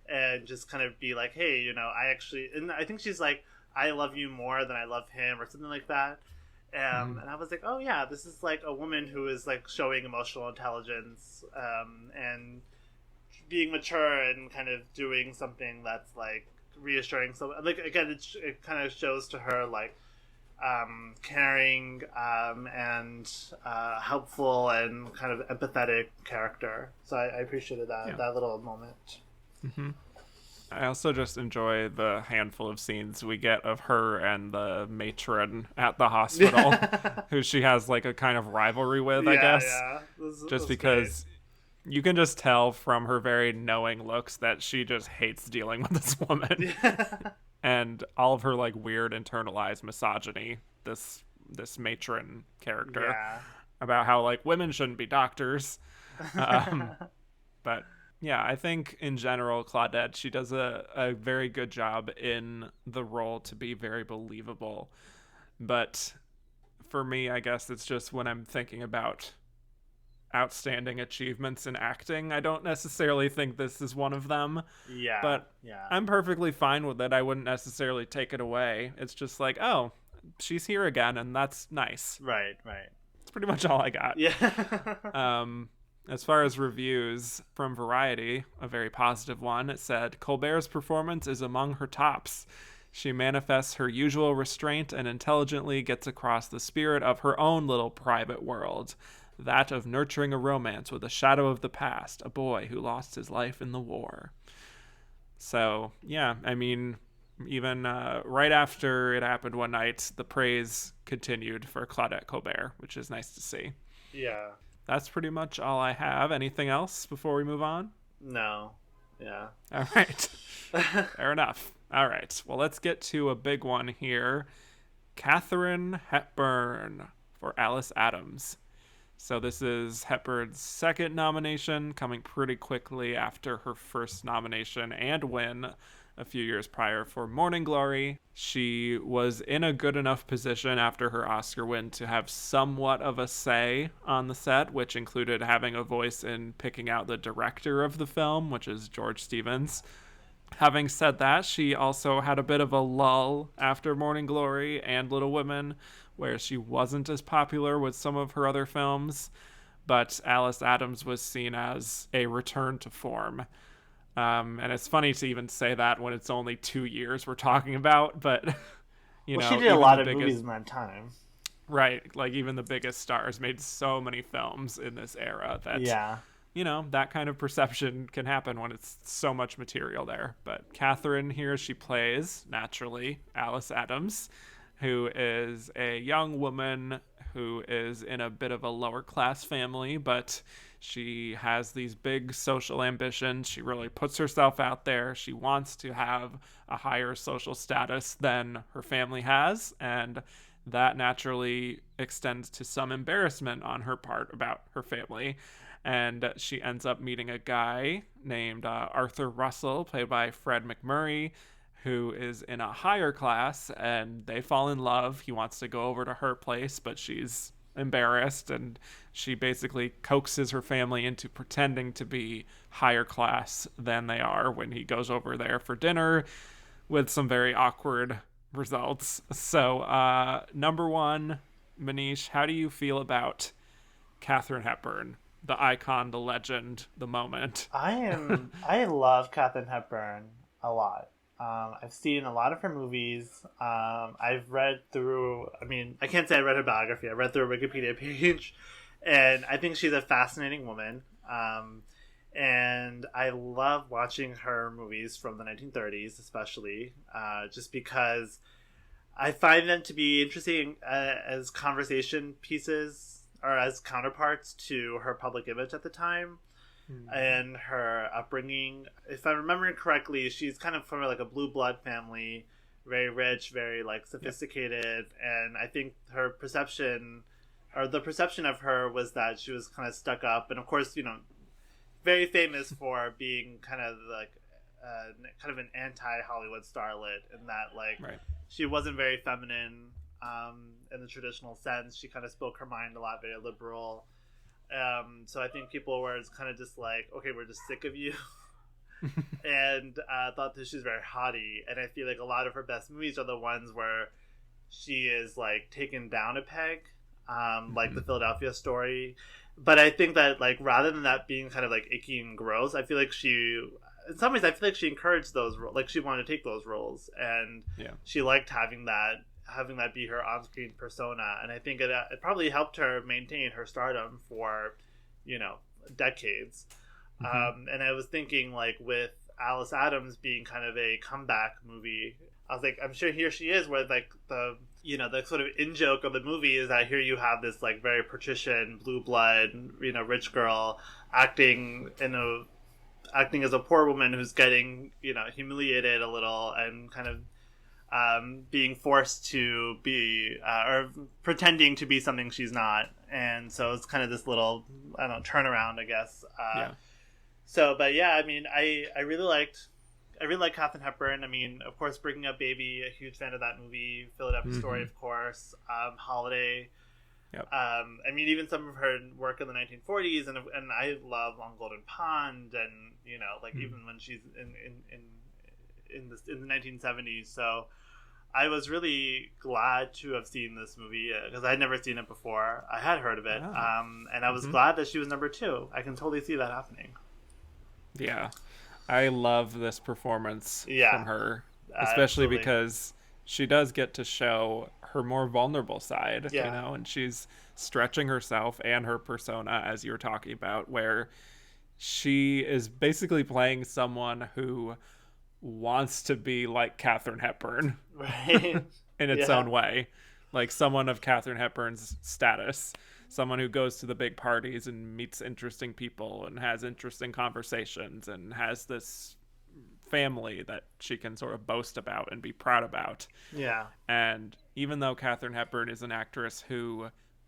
and just kind of be like, hey, and I think she's like, I love you more than I love him or something like that. And I was like, oh yeah, this is like a woman who is like showing emotional intelligence and being mature and kind of doing something that's like reassuring. So like, again, it kind of shows to her like caring and helpful and kind of empathetic character. So I appreciated that little moment. Mm-hmm. I also just enjoy the handful of scenes we get of her and the matron at the hospital, who she has like a kind of rivalry with, I guess. Yeah. Just because you can just tell from her very knowing looks that she just hates dealing with this woman. And all of her like weird internalized misogyny, this matron character, about how like women shouldn't be doctors. But yeah, I think in general, Claudette, she does a very good job in the role to be very believable. But for me, I guess it's just when I'm thinking about outstanding achievements in acting, I don't necessarily think this is one of them. Yeah. But I'm perfectly fine with it. I wouldn't necessarily take it away. It's just like, oh, she's here again, and that's nice. Right. That's pretty much all I got. Yeah. As far as reviews from Variety, a very positive one, it said, Colbert's performance is among her tops. She manifests her usual restraint and intelligently gets across the spirit of her own little private world, that of nurturing a romance with a shadow of the past, a boy who lost his life in the war. So, yeah, I mean, even right after it happened one night, the praise continued for Claudette Colbert, which is nice to see. Yeah. That's pretty much all I have. Anything else before we move on? No. Yeah. All right. Fair enough. All right. Well, let's get to a big one here. Katharine Hepburn for Alice Adams. So this is Hepburn's second nomination, coming pretty quickly after her first nomination and win a few years prior for Morning Glory. She was in a good enough position after her Oscar win to have somewhat of a say on the set, which included having a voice in picking out the director of the film, which is George Stevens. Having said that, she also had a bit of a lull after Morning Glory and Little Women, where she wasn't as popular with some of her other films, but Alice Adams was seen as a return to form. And it's funny to even say that when it's only 2 years we're talking about, but You Well, know, she did a even lot the of biggest, movies in that time. right, like even the biggest stars made so many films in this era that, Yeah. you know, that kind of perception can happen when it's so much material there. But Catherine here, she plays, naturally, Alice Adams, who is a young woman who is in a bit of a lower class family, but she has these big social ambitions. She really puts herself out there. She wants to have a higher social status than her family has, and that naturally extends to some embarrassment on her part about her family. And she ends up meeting a guy named Arthur Russell, played by Fred McMurray, who is in a higher class, and they fall in love. He wants to go over to her place, but she's embarrassed, and she basically coaxes her family into pretending to be higher class than they are when he goes over there for dinner, with some very awkward results. So, number one, Manish, how do you feel about Katharine Hepburn, the icon, the legend, the moment? I love Katharine Hepburn a lot. I've seen a lot of her movies. I've read through, I mean, I can't say I read her biography. I read through a Wikipedia page, and I think she's a fascinating woman. And I love watching her movies from the 1930s, especially, just because I find them to be interesting as conversation pieces or as counterparts to her public image at the time. And her upbringing. If I'm remembering correctly, she's kind of from like a blue blood family, very rich, very like sophisticated, and I think her perception, or the perception of her, was that she was kind of stuck up, and of course, you know, very famous for being kind of like kind of an anti-Hollywood starlet, in that like she wasn't very feminine in the traditional sense. She kind of spoke her mind a lot, very liberal. So I think people were kind of just like, okay, we're just sick of you, and thought that she was very haughty. And I feel like a lot of her best movies are the ones where she is like taken down a peg, like the Philadelphia Story. But I think that like rather than that being kind of like icky and gross, I feel like she, in some ways, I feel like she encouraged those roles. Like she wanted to take those roles, and she liked having that be her on-screen persona, and I think it probably helped her maintain her stardom for, you know, decades. And I was thinking, like, with Alice Adams being kind of a comeback movie, I was like, I'm sure here she is, where like the, you know, the sort of in-joke of the movie is that here you have this like very patrician, blue blood, you know, rich girl acting as a poor woman who's getting, you know, humiliated a little, and kind of being forced to be or pretending to be something she's not, and so it's kind of this little, I don't know, turnaround, I guess. So, but yeah, I mean, I really like Katharine Hepburn. I mean, of course, Bringing Up Baby, a huge fan of that movie. Philadelphia Story, of course. Holiday. I mean, even some of her work in the 1940s, and I love Long Golden Pond, and you know, like even when she's in the 1970s. So I was really glad to have seen this movie because I had never seen it before. I had heard of it, and I was glad that she was number two. I can totally see that happening. Yeah, I love this performance from her, especially because she does get to show her more vulnerable side, you know, and she's stretching herself and her persona, as you were talking about, where she is basically playing someone who wants to be like Katharine Hepburn, right? in its own way, like someone of Katharine Hepburn's status, someone who goes to the big parties and meets interesting people and has interesting conversations and has this family that she can sort of boast about and be proud about. Yeah. And even though Katharine Hepburn is an actress who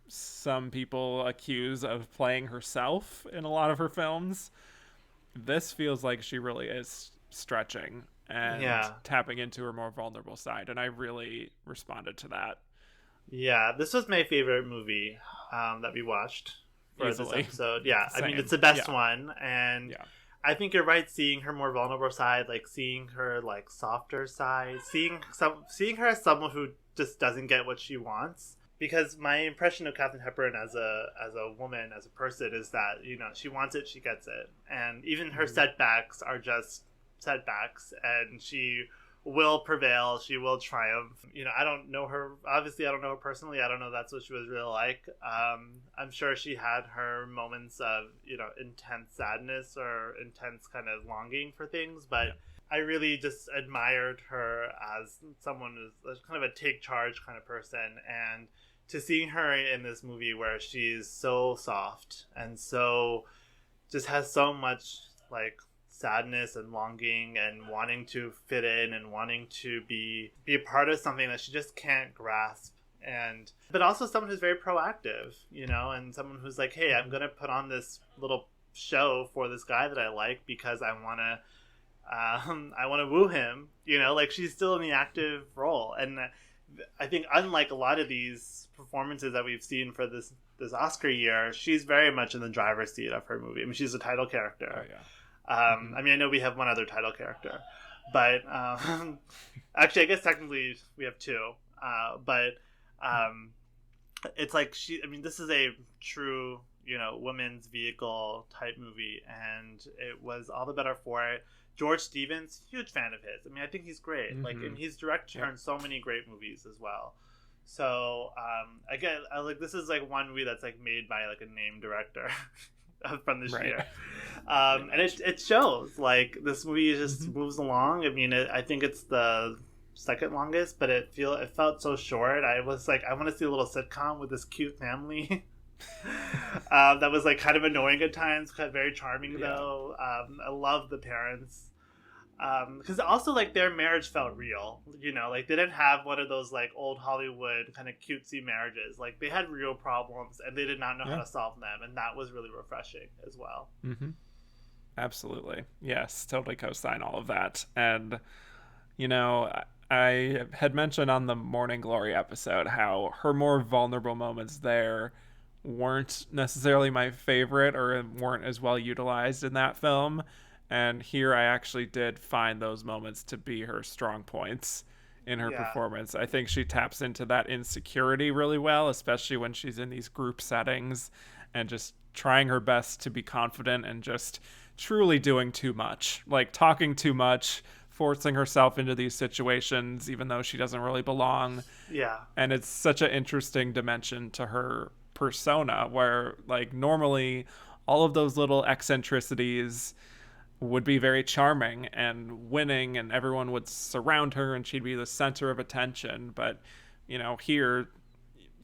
some people accuse of playing herself in a lot of her films, this feels like she really is stretching and tapping into her more vulnerable side, and I really responded to that. Yeah, this was my favorite movie that we watched for this episode. Yeah, Same. I mean, it's the best one, and I think you're right, seeing her more vulnerable side, like seeing her like softer side, seeing her as someone who just doesn't get what she wants. Because my impression of Katharine Hepburn as a woman, as a person, is that, you know, she wants it, she gets it, and even her setbacks are just setbacks, and she will prevail. She will triumph. You know, I don't know her. Obviously, I don't know her personally. I don't know that's what she was really like. I'm sure she had her moments of, you know, intense sadness or intense kind of longing for things, but I really just admired her as someone who's kind of a take charge kind of person. And to see her in this movie where she's so soft and so just has so much like sadness and longing and wanting to fit in and wanting to be a part of something that she just can't grasp, and but also someone who's very proactive, you know, and someone who's like, hey, I'm gonna put on this little show for this guy that I like because I want to woo him, you know, like she's still in the active role. And I think unlike a lot of these performances that we've seen for this Oscar year, she's very much in the driver's seat of her movie. I mean, she's a title character. Oh, yeah. I mean, I know we have one other title character, but actually, I guess technically we have two. But it's like I mean, this is a true, you know, women's vehicle type movie, and it was all the better for it. George Stevens, huge fan of his. I mean, I think he's great. Like, and he's directed so many great movies as well. So again, like this is like one movie that's like made by like a named director from this year, and it shows. Like this movie just moves along. I mean, I think it's the second longest, but it felt so short. I was like, I want to see a little sitcom with this cute family. That was like kind of annoying at times, kind of very charming though. I love the parents. Because also like their marriage felt real, you know, like they didn't have one of those like old Hollywood kind of cutesy marriages. Like they had real problems and they did not know how to solve them, and that was really refreshing as well. Absolutely, yes, totally co-sign all of that. And you know, I had mentioned on the Morning Glory episode how her more vulnerable moments there weren't necessarily my favorite or weren't as well utilized in that film. And here I actually did find those moments to be her strong points in her performance. I think she taps into that insecurity really well, especially when she's in these group settings and just trying her best to be confident and just truly doing too much, like talking too much, forcing herself into these situations, even though she doesn't really belong. Yeah. And it's such an interesting dimension to her persona where like normally all of those little eccentricities would be very charming and winning and everyone would surround her and she'd be the center of attention. But, you know, here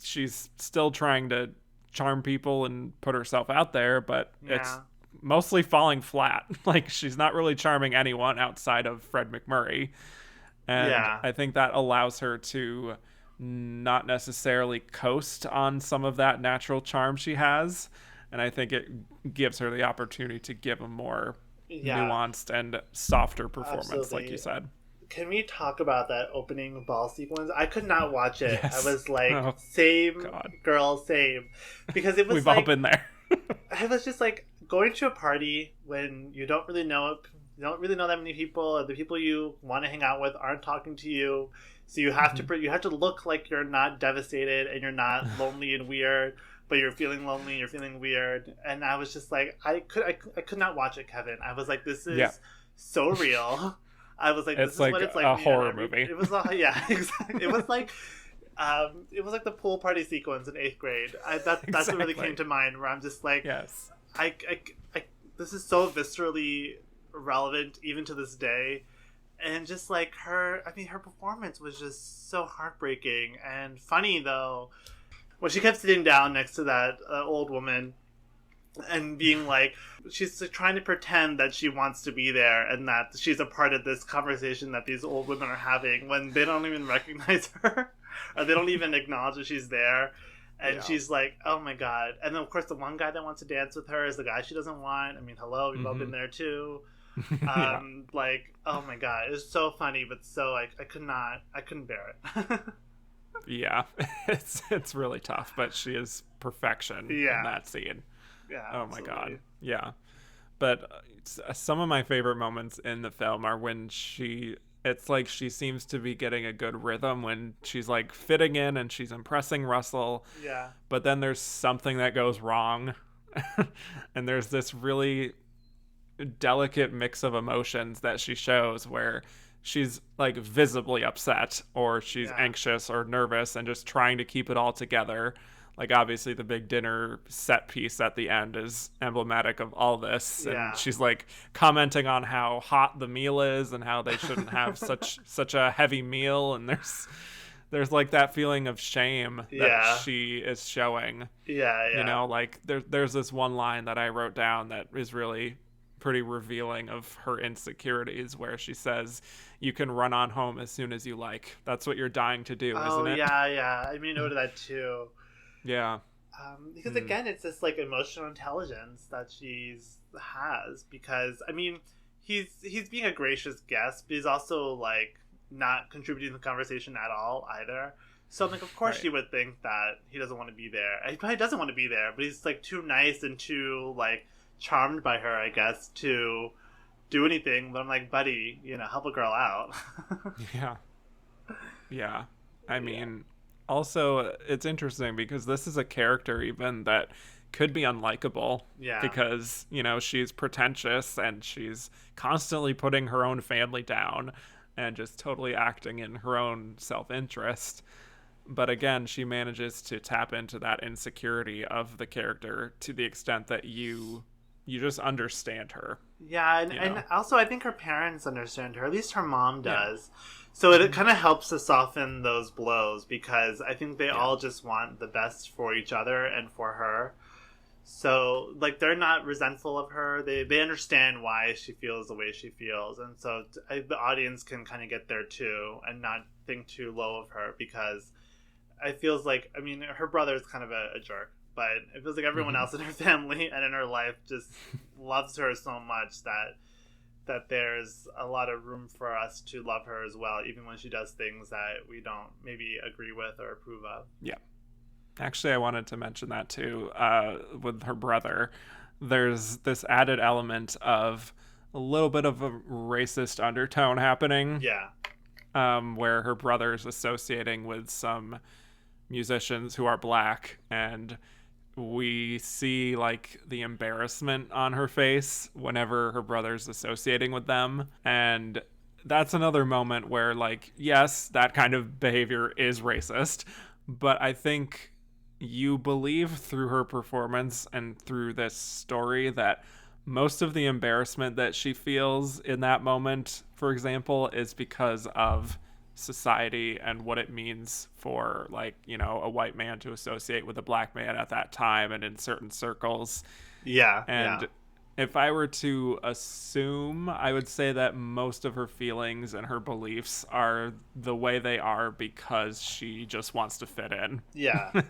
she's still trying to charm people and put herself out there, but it's mostly falling flat. Like she's not really charming anyone outside of Fred McMurray. And I think that allows her to not necessarily coast on some of that natural charm she has. And I think it gives her the opportunity to give a more nuanced and softer performance, like you said. Can we talk about that opening ball sequence? I could not watch it. I was like, same girl, same. Because it was We've all been there. I was just like going to a party when you don't really know that many people, or the people you want to hang out with aren't talking to you. So you have to look like you're not devastated and you're not lonely and weird, but you're feeling lonely, you're feeling weird. And I was just like, I could not watch it, Kevin. I was like, this is so real. I was like, this is like what it's like. A horror movie. It was exactly. It was like the pool party sequence in 8th grade. That's what really came to mind. Where I'm just like, I this is so viscerally relevant even to this day. And just like her performance was just so heartbreaking and funny though. When she kept sitting down next to that old woman and being like, she's trying to pretend that she wants to be there and that she's a part of this conversation that these old women are having when they don't even recognize her or they don't even acknowledge that she's there. And she's like, oh my God. And then of course the one guy that wants to dance with her is the guy she doesn't want. I mean, hello, we've all been there too. Like, oh my God, it was so funny, but so I couldn't bear it. Yeah, it's really tough, but she is perfection in that scene. Yeah. Oh my God. Yeah. But some of my favorite moments in the film are when it's like she seems to be getting a good rhythm when she's like fitting in and she's impressing Russell. Yeah. But then there's something that goes wrong. And there's this really delicate mix of emotions that she shows where she's like visibly upset or she's Yeah. anxious or nervous and just trying to keep it all together. Like obviously the big dinner set piece at the end is emblematic of all this, and Yeah. she's like commenting on how hot the meal is and how they shouldn't have such a heavy meal, and there's like that feeling of shame that Yeah. she is showing. Yeah. You Yeah. know, like there's this one line that I wrote down that is really pretty revealing of her insecurities, where she says, "You can run on home as soon as you like. That's what you're dying to do, Oh isn't it?" yeah, yeah. I mean, noted that too. Yeah. Because again, it's this like emotional intelligence that she's has. Because I mean, he's being a gracious guest, but he's also like not contributing to the conversation at all either. So I'm like, of course Right. she would think that he doesn't want to be there. He probably doesn't want to be there, but he's like too nice and too like charmed by her, I guess, to do anything. But I'm like, buddy, help a girl out. Yeah. Yeah. I Yeah. mean, also, it's interesting because this is a character even that could be unlikable Yeah. because, she's pretentious and she's constantly putting her own family down and just totally acting in her own self-interest. But again, she manages to tap into that insecurity of the character to the extent that you just understand her. Yeah, and, You and know? also I think her parents understand her. At least her mom Yeah. does. So it kind of helps to soften those blows because I think they Yeah. all just want the best for each other and for her. So like they're not resentful of her. They understand why she feels the way she feels, and so the audience can kind of get there too and not think too low of her because it feels like I mean her brother is kind of a jerk, but it feels like everyone else in her family and in her life just loves her so much that there's a lot of room for us to love her as well, even when she does things that we don't maybe agree with or approve of. Yeah. Actually, I wanted to mention that too, with her brother. There's this added element of a little bit of a racist undertone happening, Yeah. where her brother is associating with some musicians who are black, and we see like the embarrassment on her face whenever her brother's associating with them. And that's another moment where, like, yes, that kind of behavior is racist, but I think you believe through her performance and through this story that most of the embarrassment that she feels in that moment, for example, is because of society and what it means for, like, a white man to associate with a black man at that time and in certain circles. Yeah. And Yeah. if I were to assume, I would say that most of her feelings and her beliefs are the way they are because she just wants to fit in. Yeah.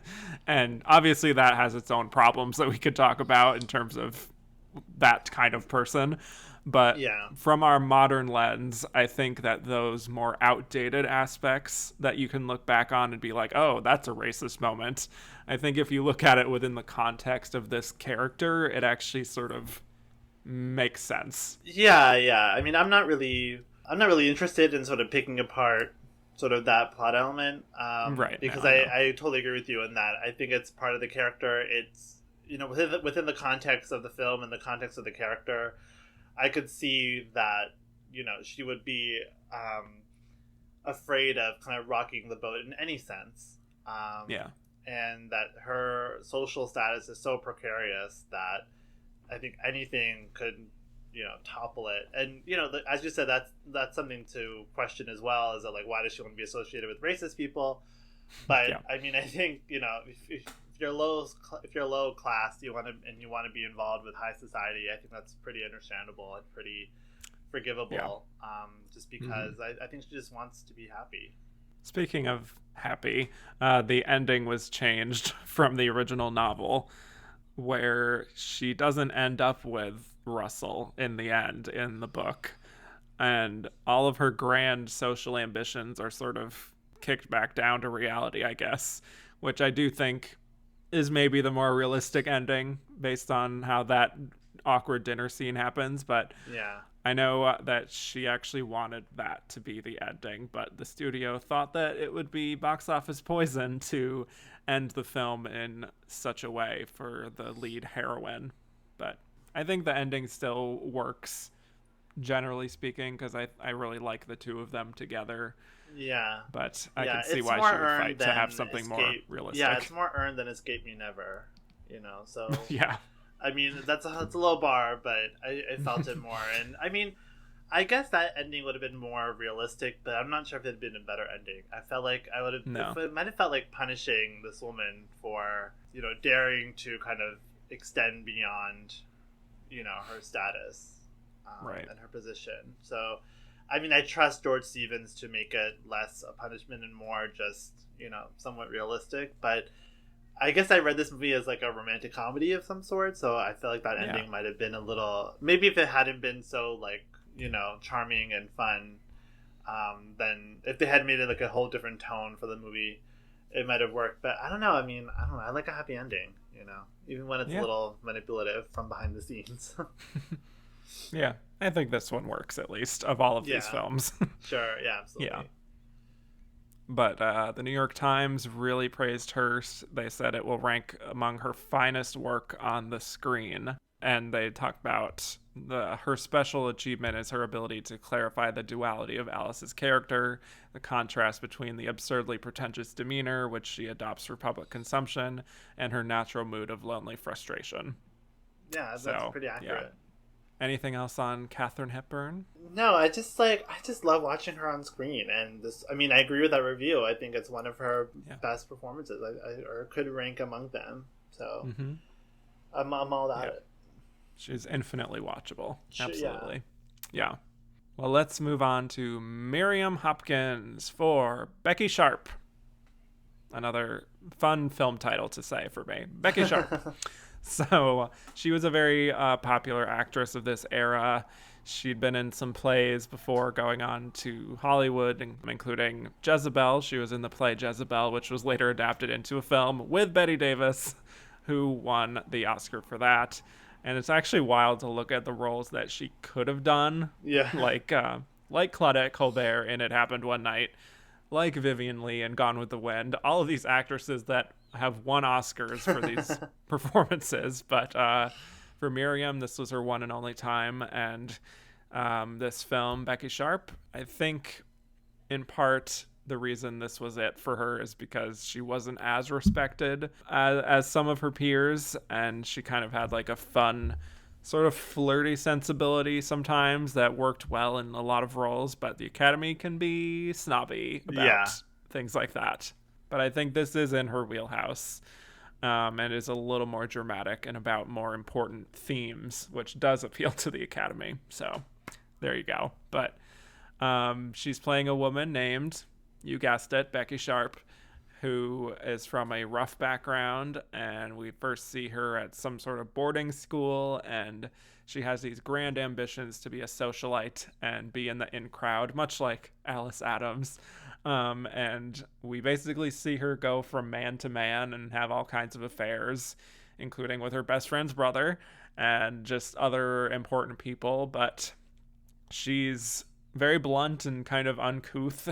And obviously that has its own problems that we could talk about in terms of that kind of person. But Yeah. from our modern lens, I think that those more outdated aspects that you can look back on and be like, oh, that's a racist moment. I think if you look at it within the context of this character, it actually sort of makes sense. Yeah, yeah. I mean, I'm not really interested in sort of picking apart sort of that plot element, Right. because No, I know. I totally agree with you in that. I think it's part of the character. It's within the context of the film and the context of the character, I could see that she would be afraid of kind of rocking the boat in any sense. Yeah. And that her social status is so precarious that I think anything could, topple it. And as you said, that's something to question as well. Is that like why does she want to be associated with racist people? But Yeah. I mean, I think if you're low class, you want to be involved with high society. I think that's pretty understandable and pretty forgivable. Just because I think she just wants to be happy. Speaking of happy, the ending was changed from the original novel, where she doesn't end up with Russell in the end in the book. And all of her grand social ambitions are sort of kicked back down to reality, I guess, which I do think is maybe the more realistic ending based on how that awkward dinner scene happens. But Yeah. I know that she actually wanted that to be the ending, but the studio thought that it would be box office poison to end the film in such a way for the lead heroine. But I think the ending still works generally speaking, because I really like the two of them together. Yeah. But I Yeah, can see it's why more she would earned fight to than have something more Escape. realistic. Yeah, it's more earned than Escape Me Never. So Yeah. I mean that's a low bar, but I felt it more. And I mean, I guess that ending would have been more realistic, but I'm not sure if it had been a better ending. I felt like I would have. No. It might have felt like punishing this woman for daring to kind of extend beyond, her status, Right. and her position. So, I mean, I trust George Stevens to make it less a punishment and more just somewhat realistic. But I guess I read this movie as like a romantic comedy of some sort, so I feel like that ending might have been a little. Maybe if it hadn't been so like charming and fun, then if they had made it like a whole different tone for the movie, it might have worked. But I don't know. I mean, I don't know. I like a happy ending, even when it's a little manipulative from behind the scenes. Yeah, I think this one works at least of all of these films. Sure. Yeah. Absolutely. Yeah. But the New York Times really praised her. They said it will rank among her finest work on the screen. And they talked about her special achievement is her ability to clarify the duality of Alice's character, the contrast between the absurdly pretentious demeanor, which she adopts for public consumption, and her natural mood of lonely frustration. Yeah, that's pretty accurate. Yeah. Anything else on Katharine Hepburn? No, I just love watching her on screen, and I agree with that review. I think it's one of her best performances, or could rank among them. So I'm all about it. She's infinitely watchable. Absolutely. Yeah. Well, let's move on to Miriam Hopkins for Becky Sharp. Another fun film title to say for me. Becky Sharp. So she was a very popular actress of this era. She'd been in some plays before going on to Hollywood, including Jezebel. She was in the play Jezebel, which was later adapted into a film with Bette Davis, who won the Oscar for that. And it's actually wild to look at the roles that she could have done. Yeah. Like Claudette Colbert in It Happened One Night, like Vivien Leigh in Gone with the Wind. All of these actresses that have won Oscars for these performances. But for Miriam, this was her one and only time. And this film, Becky Sharp, I think in part the reason this was it for her is because she wasn't as respected as some of her peers, and she kind of had like a fun sort of flirty sensibility sometimes that worked well in a lot of roles, but the Academy can be snobby about things like that. But I think this is in her wheelhouse, and is a little more dramatic and about more important themes, which does appeal to the Academy. So there you go. But she's playing a woman named, you guessed it, Becky Sharp, who is from a rough background, and we first see her at some sort of boarding school, and she has these grand ambitions to be a socialite and be in the in crowd, much like Alice Adams. And we basically see her go from man to man and have all kinds of affairs, including with her best friend's brother and just other important people, but she's very blunt and kind of uncouth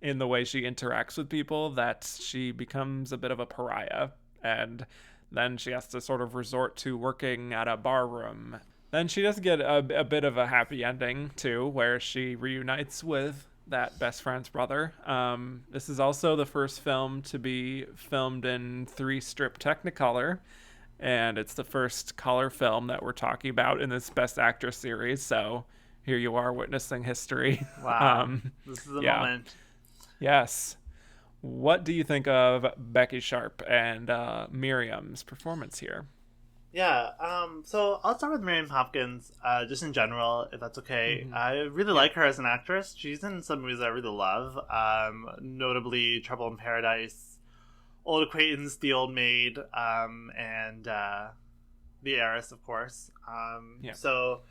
in the way she interacts with people that she becomes a bit of a pariah. And then she has to sort of resort to working at a bar room. Then she does get a bit of a happy ending, too, where she reunites with that best friend's brother. This is also the first film to be filmed in 3-strip Technicolor. And it's the first color film that we're talking about in this Best Actress series, so here you are witnessing history. Wow. This is the moment. Yes. What do you think of Becky Sharp and Miriam's performance here? Yeah, so I'll start with Miriam Hopkins, just in general, if that's okay. I really like her as an actress. She's in some movies I really love, notably Trouble in Paradise, Old Acquaintance, The Old Maid, and The Heiress, of course. So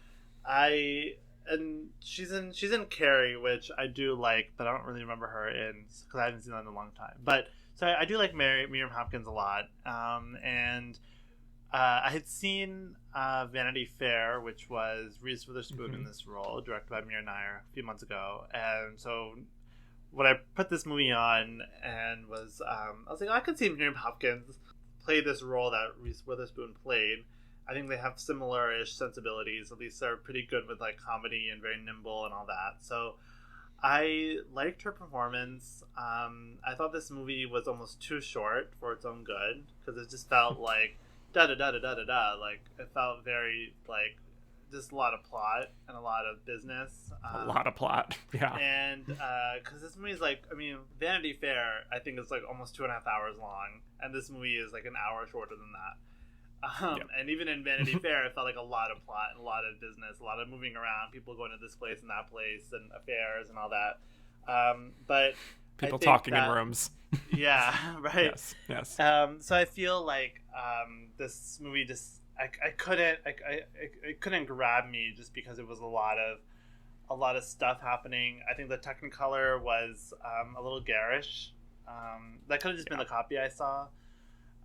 and she's in Carrie, which I do like, but I don't really remember her in, because I haven't seen that in a long time. But so I do like Miriam Hopkins a lot, and I had seen Vanity Fair, which was Reese Witherspoon in this role, directed by Mira Nair a few months ago. And so when I put this movie on and I was like, I could see Miriam Hopkins play this role that Reese Witherspoon played. I think they have similar-ish sensibilities. At least they're pretty good with like comedy and very nimble and all that. So I liked her performance. I thought this movie was almost too short for its own good because it just felt like da da da da da da da. Like it felt very like just a lot of plot and a lot of business. A lot of plot, yeah. And because this movie is like, I mean, Vanity Fair, I think is like almost 2.5 hours long, and this movie is like an hour shorter than that. Yep. And even in Vanity Fair, it felt like a lot of plot and a lot of business, a lot of moving around, people going to this place and that place, and affairs and all that. But people talking in rooms. Yeah, right. Yes. So I feel like this movie just I couldn't grab me just because it was a lot of stuff happening. I think the Technicolor was a little garish. That could have just been the copy I saw.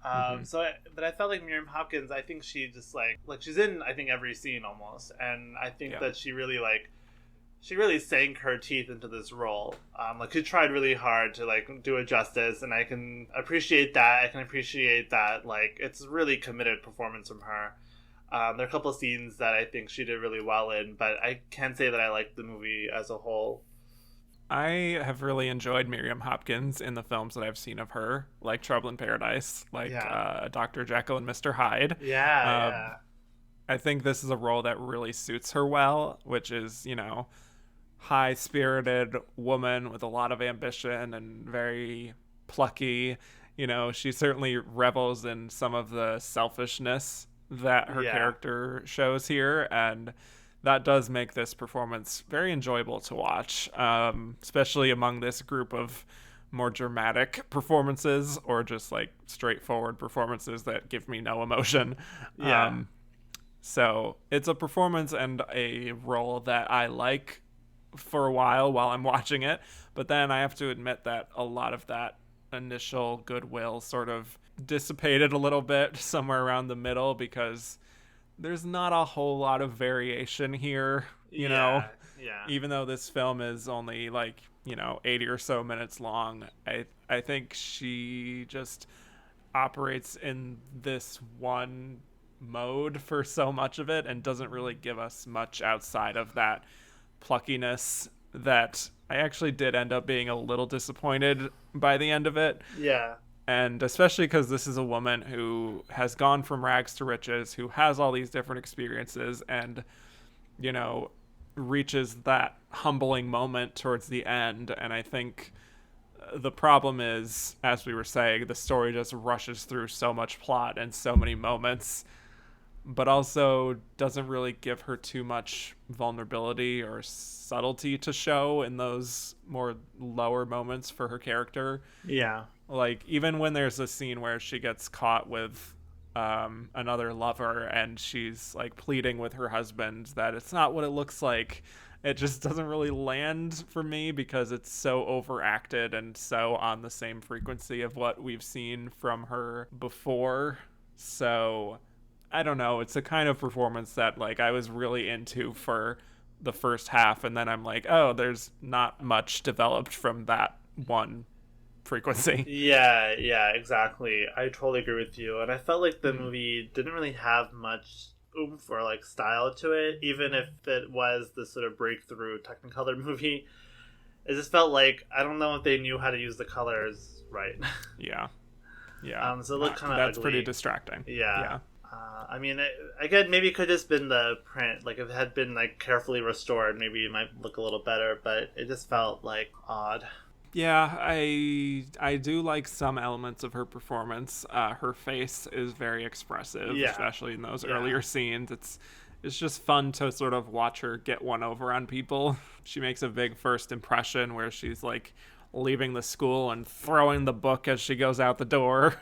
But I felt like Miriam Hopkins, I think she just like she's in I think every scene almost, and I think that she really sank her teeth into this role. Like she tried really hard to like do it justice, and I can appreciate that. Like it's a really committed performance from her. There are a couple of scenes that I think she did really well in, but I can't say that I liked the movie as a whole. I have really enjoyed Miriam Hopkins in the films that I've seen of her, like Trouble in Paradise, like Dr. Jekyll and Mr. Hyde. Yeah. I think this is a role that really suits her well, which is, high-spirited woman with a lot of ambition and very plucky. She certainly revels in some of the selfishness that her character shows here, and that does make this performance very enjoyable to watch, especially among this group of more dramatic performances or just like straightforward performances that give me no emotion. So it's a performance and a role that I like for a while I'm watching it, but then I have to admit that a lot of that initial goodwill sort of dissipated a little bit somewhere around the middle because there's not a whole lot of variation here, you know? Yeah. Even though this film is only 80 or so minutes long, I think she just operates in this one mode for so much of it and doesn't really give us much outside of that pluckiness that I actually did end up being a little disappointed by the end of it. Yeah. And especially because this is a woman who has gone from rags to riches, who has all these different experiences and, reaches that humbling moment towards the end. And I think the problem is, as we were saying, the story just rushes through so much plot and so many moments, but also doesn't really give her too much vulnerability or subtlety to show in those more lower moments for her character. Yeah. Like, even when there's a scene where she gets caught with another lover and she's, pleading with her husband that it's not what it looks like, it just doesn't really land for me because it's so overacted and so on the same frequency of what we've seen from her before. So, I don't know. It's a kind of performance that, I was really into for the first half, and then I'm like, oh, there's not much developed from that one frequency. Yeah, exactly. I totally agree with you. And I felt like the movie didn't really have much oomph or style to it, even if it was the sort of breakthrough Technicolor movie. It just felt like I don't know if they knew how to use the colors right. Yeah. So it looked kind of that's ugly. pretty distracting. Yeah. I mean, again, maybe it could just been the print. If it had been carefully restored, maybe it might look a little better. But it just felt odd. Yeah, I do like some elements of her performance. Her face is very expressive, especially in those earlier scenes. It's just fun to sort of watch her get one over on people. She makes a big first impression where she's leaving the school and throwing the book as she goes out the door.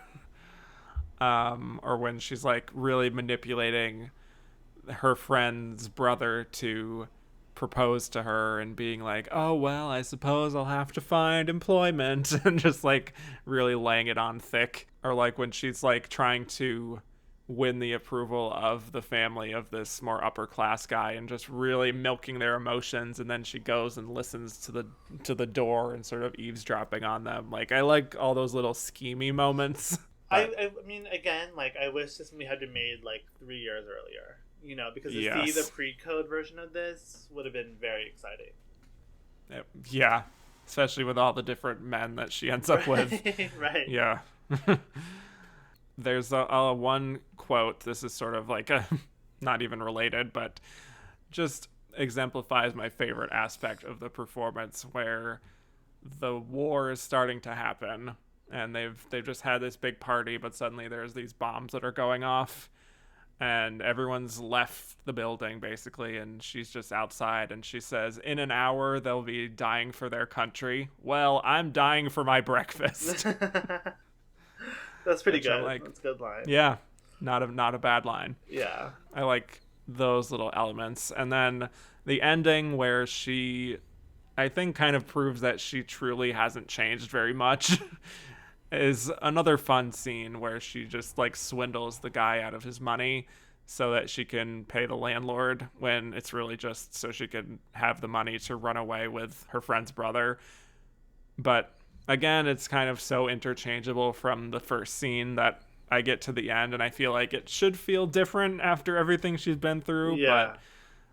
Or when she's really manipulating her friend's brother to propose to her and being oh, well, I suppose I'll have to find employment, and just really laying it on thick. Or when she's trying to win the approval of the family of this more upper class guy and just really milking their emotions, and then she goes and listens to the door and sort of eavesdropping on them. I like all those little schemy moments But I mean, again, like, I wish this movie had been made, like, 3 years earlier. You know, because to see the pre-code version of this would have been very exciting. Yeah, especially with all the different men that she ends up with. Right. Yeah. There's a one quote. This is sort of like a not even related, but just exemplifies my favorite aspect of the performance, where the war is starting to happen and they've just had this big party, but suddenly there's these bombs that are going off and everyone's left the building basically, and she's just outside, and she says, in an hour they'll be dying for their country. Well, I'm dying for my breakfast. That's pretty good. Like, that's a good line. Yeah, not a bad line. Yeah, I like those little elements. And then the ending, where she, I think, kind of proves that she truly hasn't changed very much, is another fun scene where she just like swindles the guy out of his money so that she can pay the landlord, when it's really just so she can have the money to run away with her friend's brother. But again, it's kind of so interchangeable from the first scene that I get to the end and I feel like it should feel different after everything she's been through. Yeah. But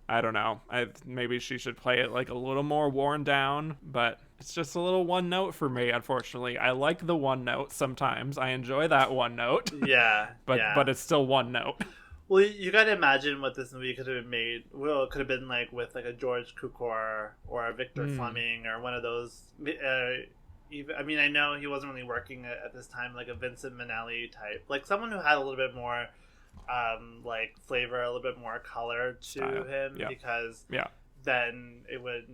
I don't know. Maybe she should play it like a little more worn down, but it's just a little one note for me, unfortunately. I like the one note sometimes. I enjoy that one note. Yeah. But it's still one note. Well, you gotta imagine what this movie could have been made. Well, it could have been like with like a George Cukor or a Victor Fleming or one of those. I mean, I know he wasn't really working at this time, like a Vincent Minnelli type, like someone who had a little bit more like flavor, a little bit more color to style. him, because then it would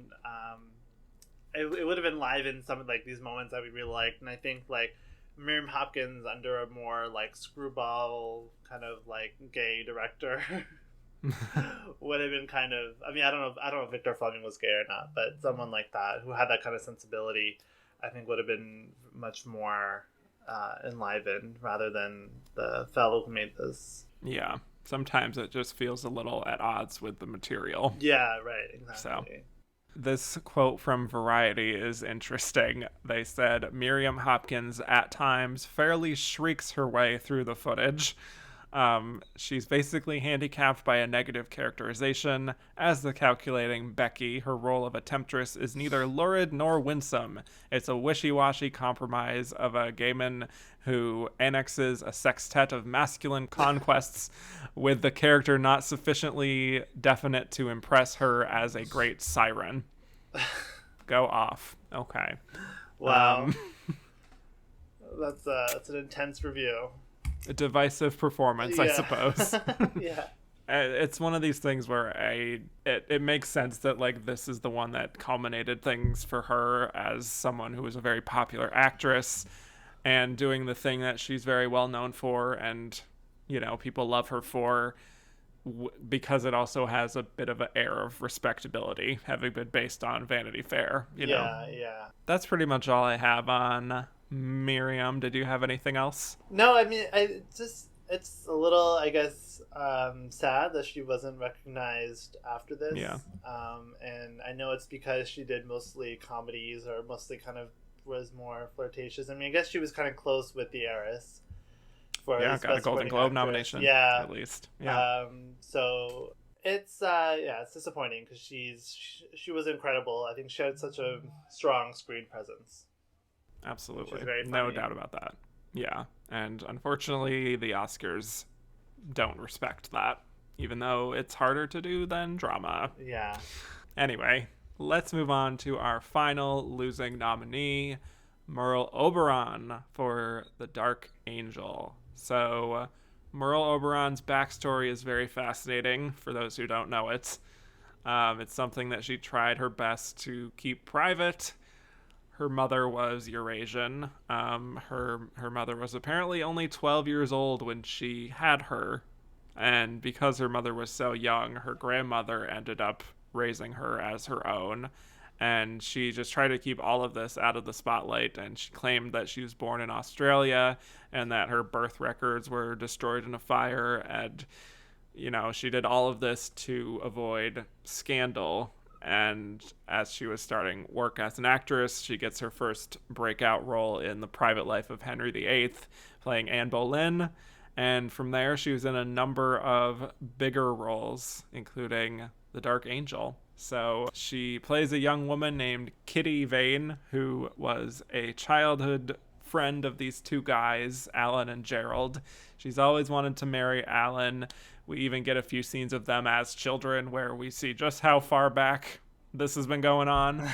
it would have enlivened some of like these moments that we really liked. And I think like Miriam Hopkins under a more like screwball kind of like gay director would have been kind of, I mean, I don't know if Victor Fleming was gay or not, but someone like that who had that kind of sensibility, I think would have been much more enlivened rather than the fellow who made this. Yeah. Sometimes it just feels a little at odds with the material. Yeah, right, exactly. So, this quote from Variety is interesting. They said, Miriam Hopkins at times fairly shrieks her way through the footage. She's basically handicapped by a negative characterization. As the calculating Becky, her role of a temptress is neither lurid nor winsome. It's a wishy-washy compromise of a gayman who annexes a sextet of masculine conquests with the character not sufficiently definite to impress her as a great siren. Go off. Okay. Wow. That's an intense review. A divisive performance, I suppose. Yeah. It's one of these things where it makes sense that like this is the one that culminated things for her as someone who was a very popular actress and doing the thing that she's very well known for, and you know, people love her for, because it also has a bit of an air of respectability, having been based on Vanity Fair, you know. Yeah. That's pretty much all I have on Miriam. Did you have anything else? No, I mean, it's a little, I guess, sad that she wasn't recognized after this. Yeah. And I know it's because she did mostly comedies, or mostly kind of was more flirtatious. I mean, I guess she was kind of close with the heiress. Got a Golden Globe nomination. Yeah. At least. Yeah. So it's it's disappointing because she was incredible. I think she had such a strong screen presence. Absolutely. No doubt about that. Yeah. And unfortunately, the Oscars don't respect that, even though it's harder to do than drama. Yeah. Anyway, let's move on to our final losing nominee, Merle Oberon for The Dark Angel. So, Merle Oberon's backstory is very fascinating for those who don't know it. It's something that she tried her best to keep private. Her mother was Eurasian. Her mother was apparently only 12 years old when she had her. And because her mother was so young, her grandmother ended up raising her as her own. And she just tried to keep all of this out of the spotlight. And she claimed that she was born in Australia and that her birth records were destroyed in a fire. And, you know, she did all of this to avoid scandal. And as she was starting work as an actress, she gets her first breakout role in The Private Life of Henry VIII, playing Anne Boleyn. And from there, she was in a number of bigger roles, including The Dark Angel. So she plays a young woman named Kitty Vane, who was a childhood friend of these two guys, Alan and Gerald. She's always wanted to marry Alan. We even get a few scenes of them as children where we see just how far back this has been going on.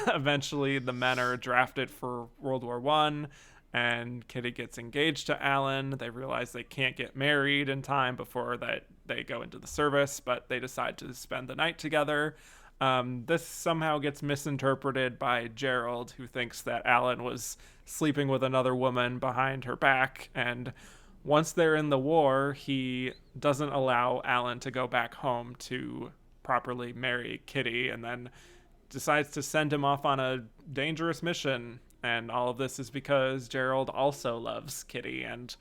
Eventually, the men are drafted for World War I, and Kitty gets engaged to Alan. They realize they can't get married in time before that they go into the service, but they decide to spend the night together. This somehow gets misinterpreted by Gerald, who thinks that Alan was sleeping with another woman behind her back, and once they're in the war, he doesn't allow Alan to go back home to properly marry Kitty, and then decides to send him off on a dangerous mission. And all of this is because Gerald also loves Kitty and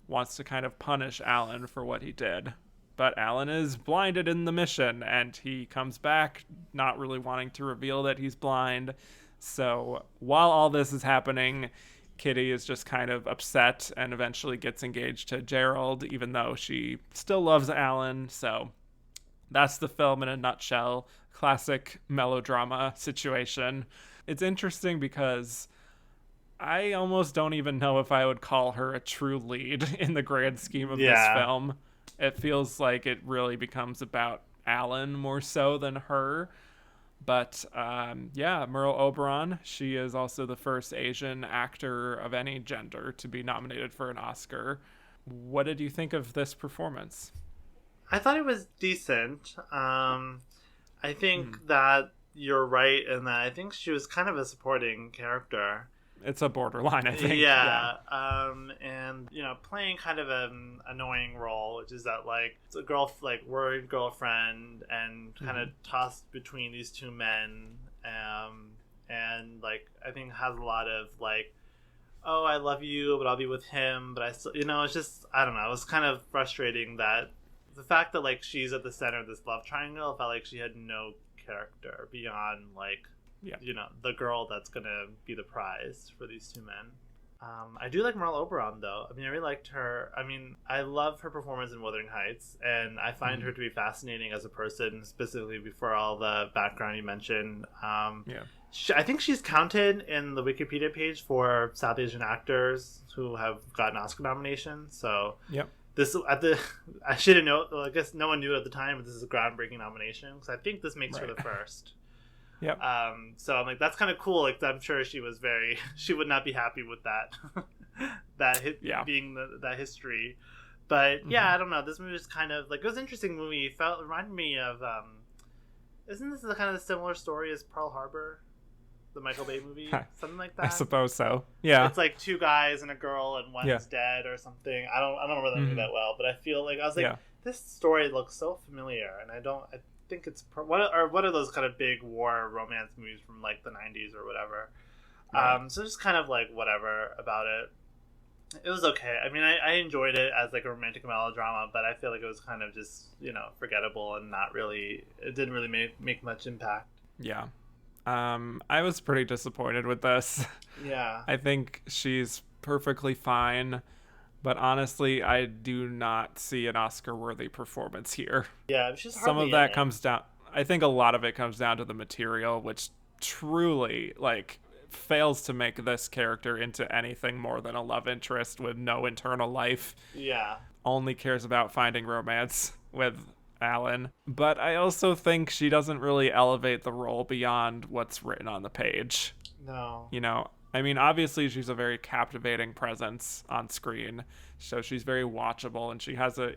wants to kind of punish Alan for what he did. But Alan is blinded in the mission, and he comes back not really wanting to reveal that he's blind. So while all this is happening, Kitty is just kind of upset and eventually gets engaged to Gerald, even though she still loves Alan. So that's the film in a nutshell. Classic melodrama situation. It's interesting because I almost don't even know if I would call her a true lead in the grand scheme of this film. It feels like it really becomes about Alan more so than her. But Merle Oberon, she is also the first Asian actor of any gender to be nominated for an Oscar. What did you think of this performance? I thought it was decent. I think that you're right in that I think she was kind of a supporting character. It's a borderline, I think. And playing kind of an annoying role, which is that it's a worried girlfriend and kind of tossed between these two men, and I think has a lot of oh, I love you, but I'll be with him, but I still, it's just, I don't know, it was kind of frustrating that the fact that she's at the center of this love triangle, felt like she had no character beyond the girl that's gonna be the prize for these two men. I do like Merle Oberon, though. I really liked her. I love her performance in Wuthering Heights, and I find her to be fascinating as a person, specifically before all the background you mentioned. I think she's counted in the Wikipedia page for South Asian actors who have gotten Oscar nominations. So I should have known. Well, I guess no one knew it at the time, but this is a groundbreaking nomination. So I think this makes her the first. Yep. So I'm that's kind of cool. I'm sure she would not be happy with that being that history. But I don't know. This movie was kind of it was an interesting movie. It reminded me of isn't this the kind of similar story as Pearl Harbor, the Michael Bay movie? Something like that. I suppose so. Yeah. It's two guys and a girl, and one's dead or something. I don't remember that movie that well, but I feel I was this story looks so familiar, and I think it's what are those kind of big war romance movies from the 90s or whatever. Right. So just kind of whatever about it. It was okay. I enjoyed it as a romantic melodrama, but I feel it was kind of just forgettable and not really, it didn't really make much impact. Yeah. I was pretty disappointed with this. Yeah. I think she's perfectly fine, but honestly, I do not see an Oscar-worthy performance here. Yeah, she's hardly some of that comes down. I think a lot of it comes down to the material, which truly fails to make this character into anything more than a love interest with no internal life. Yeah, only cares about finding romance with Alan. But I also think she doesn't really elevate the role beyond what's written on the page. No. Obviously she's a very captivating presence on screen, so she's very watchable and she has a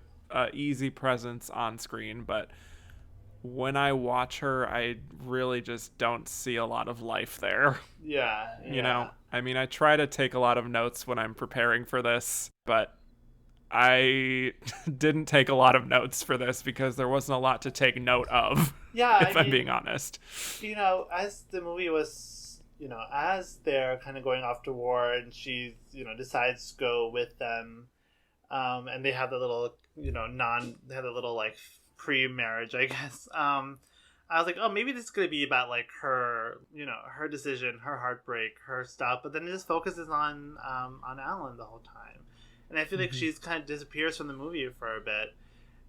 easy presence on screen, but when I watch her, I really just don't see a lot of life there. Yeah. I try to take a lot of notes when I'm preparing for this, but I didn't take a lot of notes for this because there wasn't a lot to take note of. Yeah, if I'm being honest. As the movie was, as they're kind of going off to war and she, decides to go with them, and they have the little, they have the little pre-marriage, I guess. I was like, oh, maybe this is gonna be about like her, her decision, her heartbreak, her stuff. But then it just focuses on Alan the whole time, and I feel like she's kind of disappears from the movie for a bit.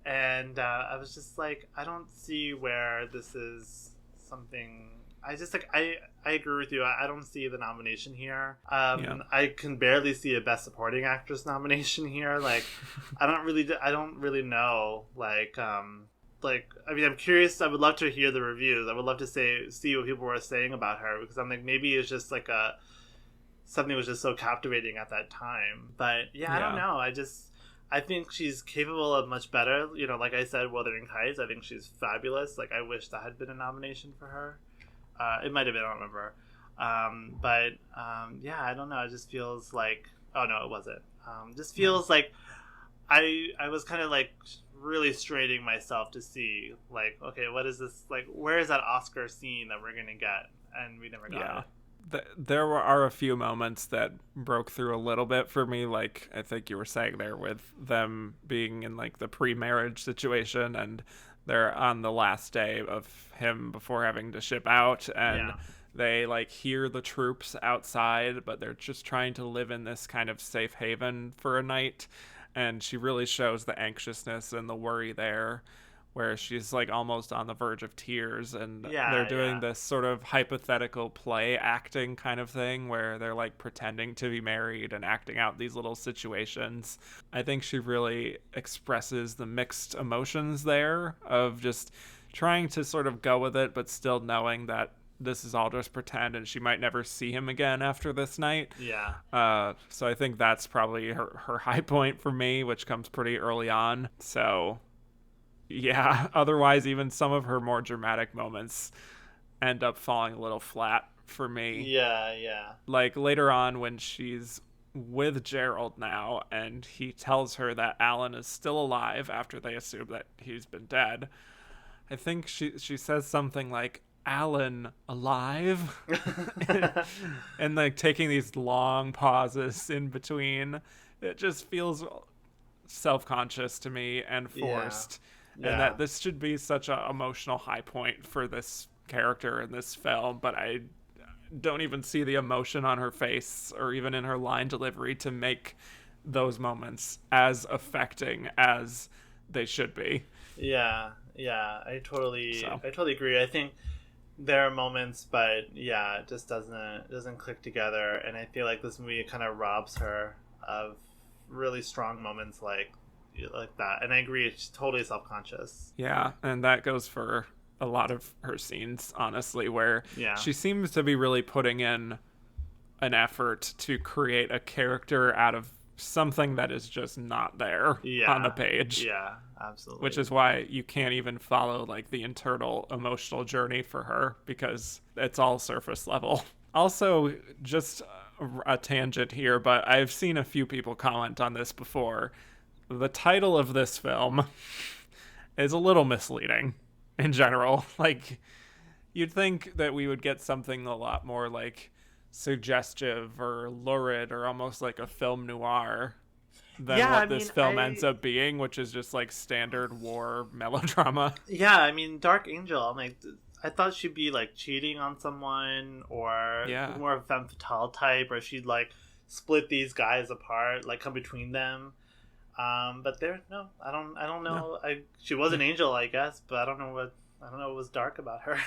And I was just like, I don't see where this is something. I just like I agree with you. I don't see the nomination here. I can barely see a Best Supporting Actress nomination here. Like, I don't really know. Like, I mean, I'm curious. I would love to hear the reviews. I would love to see what people were saying about her, because I'm like, maybe it's just like something was just so captivating at that time. But yeah, I don't know. I think she's capable of much better. Like I said, Wuthering Heights, I think she's fabulous. Like, I wish that had been a nomination for her. It might have been, I don't remember. Yeah, I don't know. It just feels like... Oh, no, it wasn't. Just feels like I was kind of like really straining myself to see, like, okay, what is this? Like, where is that Oscar scene that we're going to get? And we never got it. There are a few moments that broke through a little bit for me, like I think you were saying there, with them being in like the pre-marriage situation, and they're on the last day of him before having to ship out, and they like hear the troops outside, but they're just trying to live in this kind of safe haven for a night, and she really shows the anxiousness and the worry there, where she's like almost on the verge of tears, and they're doing this sort of hypothetical play acting kind of thing where they're like pretending to be married and acting out these little situations. I think she really expresses the mixed emotions there of just trying to sort of go with it, but still knowing that this is all just pretend and she might never see him again after this night. So I think that's probably her high point for me, which comes pretty early on. So yeah, otherwise even some of her more dramatic moments end up falling a little flat for me. Yeah. Like later on when she's with Gerald now and he tells her that Alan is still alive after they assume that he's been dead. I think she says something like, Alan alive? and like taking these long pauses in between. It just feels self-conscious to me and forced. And that this should be such an emotional high point for this character in this film, but I don't even see the emotion on her face or even in her line delivery to make those moments as affecting as they should be. I totally agree. I think there are moments, but it just doesn't click together, and I feel like this movie kind of robs her of really strong moments like that. And I agree, it's totally self-conscious. Yeah, and that goes for a lot of her scenes, honestly, where she seems to be really putting in an effort to create a character out of something that is just not there on the page. Yeah, absolutely. Which is why you can't even follow like the internal emotional journey for her, because it's all surface level. Also, just a tangent here, but I've seen a few people comment on this before. The title of this film is a little misleading in general. Like, you'd think that we would get something a lot more like suggestive or lurid or almost like a film noir than what this film ends up being, which is just like standard war melodrama. Yeah, I mean, Dark Angel, I'm like, I thought she'd be like cheating on someone or more of a femme fatale type, or she'd like split these guys apart, like come between them. But I don't know. No. She was an angel, I guess, but I don't know what was dark about her,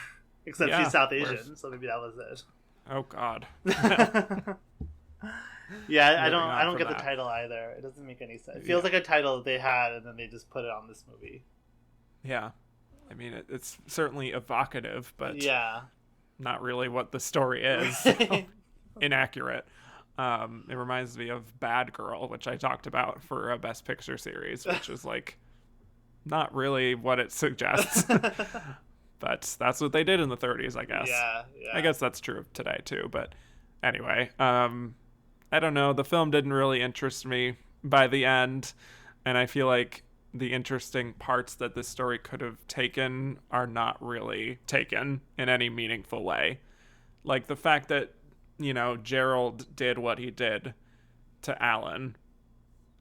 except she's South Asian, so maybe that was it. Oh God. I don't get the title either. It doesn't make any sense. It feels like a title that they had and then they just put it on this movie. Yeah. I mean, it's certainly evocative, but not really what the story is. Inaccurate. It reminds me of Bad Girl, which I talked about for a Best Picture series, which is like not really what it suggests. But that's what they did in the 30s, I guess. Yeah. I guess that's true of today too. But anyway, I don't know. The film didn't really interest me by the end, and I feel like the interesting parts that this story could have taken are not really taken in any meaningful way. Like the fact that, Gerald did what he did to Alan